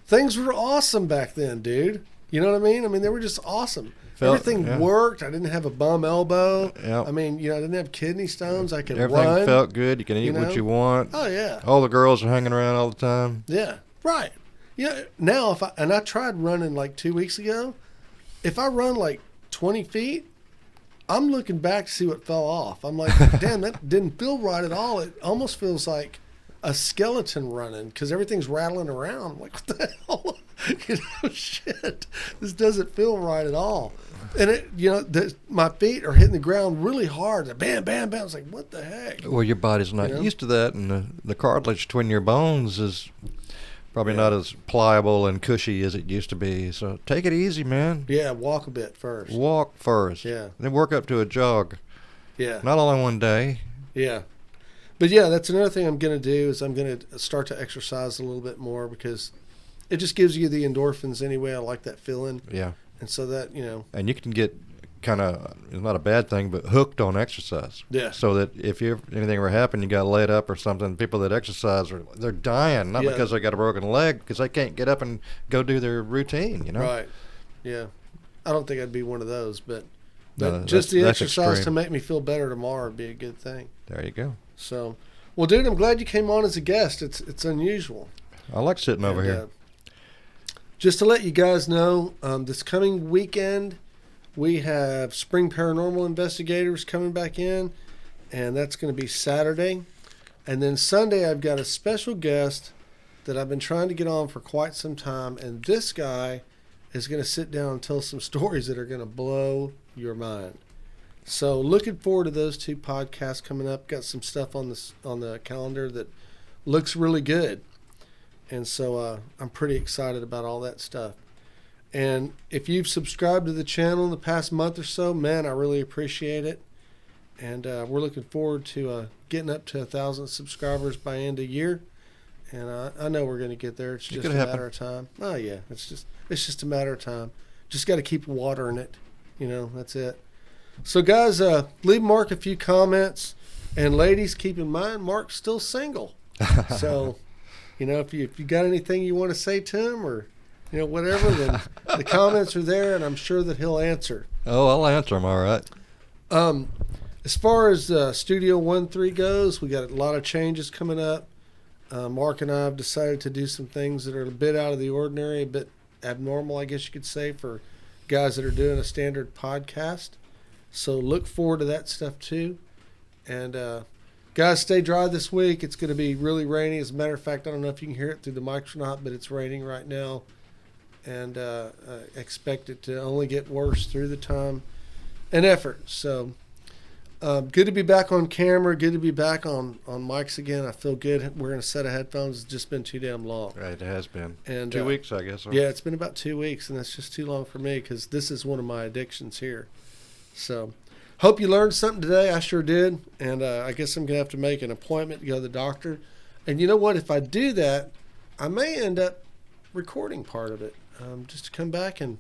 things were awesome back then, dude. You know what I mean? They were just awesome. Everything yeah. worked. I didn't have a bum elbow. Yep. I didn't have kidney stones. I could Everything run. felt good. You can eat what you want. Oh, yeah. All the girls are hanging around all the time. Yeah, right. Now I tried running like 2 weeks ago. If I run like 20 feet, I'm looking back to see what fell off. I'm like, damn, that didn't feel right at all. It almost feels like a skeleton running because everything's rattling around. I'm like, what the hell? Shit. This doesn't feel right at all. And my feet are hitting the ground really hard. Bam, bam, bam. I was like, what the heck? Well, your body's not used to that, and the cartilage between your bones is probably not as pliable and cushy as it used to be. So take it easy, man. Yeah, walk a bit first. Walk first. Yeah. Then work up to a jog. Yeah. Not all in one day. Yeah. But yeah, that's another thing I'm going to do is I'm going to start to exercise a little bit more, because it just gives you the endorphins anyway. I like that feeling. Yeah. And so that, And you can get kind of, it's not a bad thing, but hooked on exercise. Yeah. So that if anything ever happened, you got laid up or something, people that exercise, they're dying, not because they got a broken leg, because they can't get up and go do their routine, you know? Right. Yeah. I don't think I'd be one of those, but No, just the that's exercise extreme. to make me feel better tomorrow would be a good thing. There you go. So, well, dude, I'm glad you came on as a guest. It's unusual. I like sitting over here. Just to let you guys know, this coming weekend, we have Spring Paranormal Investigators coming back in, and that's going to be Saturday. And then Sunday, I've got a special guest that I've been trying to get on for quite some time, and this guy is going to sit down and tell some stories that are going to blow your mind. So looking forward to those two podcasts coming up. Got some stuff on the calendar that looks really good. And so I'm pretty excited about all that stuff. And if you've subscribed to the channel in the past month or so, man, I really appreciate it. And we're looking forward to getting up to 1,000 subscribers by end of year. And I know we're going to get there. It's just a matter of time. Oh yeah, it's just a matter of time. Just got to keep watering it. You know, that's it. So guys, leave Mark a few comments. And ladies, keep in mind, Mark's still single. So, you know, if you got anything you want to say to him or, you know, whatever, then the comments are there, and I'm sure that he'll answer. Oh, I'll answer them, all right. As far as Studio 1-3 goes, we got a lot of changes coming up. Mark and I have decided to do some things that are a bit out of the ordinary, a bit abnormal, I guess you could say, for guys that are doing a standard podcast. So look forward to that stuff too. And guys, stay dry this week. It's going to be really rainy. As a matter of fact, I don't know if you can hear it through the mics or not, but it's raining right now. And I expect it to only get worse through the time and effort. So good to be back on camera. Good to be back on mics again. I feel good. Wearing a set of headphones. It's just been too damn long. Right, it has been. And 2 weeks, I guess. Yeah, it's been about 2 weeks, and that's just too long for me because this is one of my addictions here. So hope you learned something today. I sure did. And I guess I'm going to have to make an appointment to go to the doctor. And you know what? If I do that, I may end up recording part of it just to come back and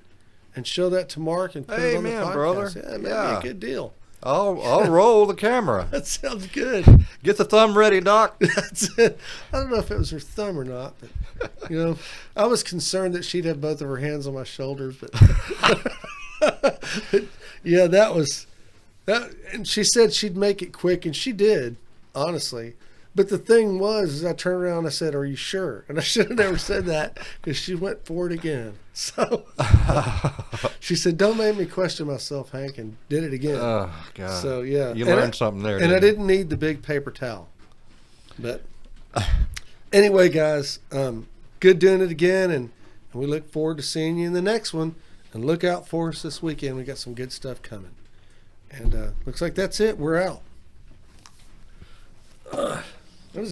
show that to Mark and put it on the podcast. Brother. Yeah, it may be a good deal. I'll roll the camera. That sounds good. Get the thumb ready, Doc. That's it. I don't know if it was her thumb or not, but, you know, I was concerned that she'd have both of her hands on my shoulders, but yeah, that was that. And she said she'd make it quick, and she did, honestly. But the thing was, is I turned around and I said, "Are you sure?" And I should have never said that because she went for it again. So she said, "Don't make me question myself, Hank," and did it again. Oh, God. So, yeah. You learned something there, and I didn't need the big paper towel. But anyway, guys, good doing it again, and we look forward to seeing you in the next one. And look out for us this weekend. We got some good stuff coming. And looks like that's it. We're out. What is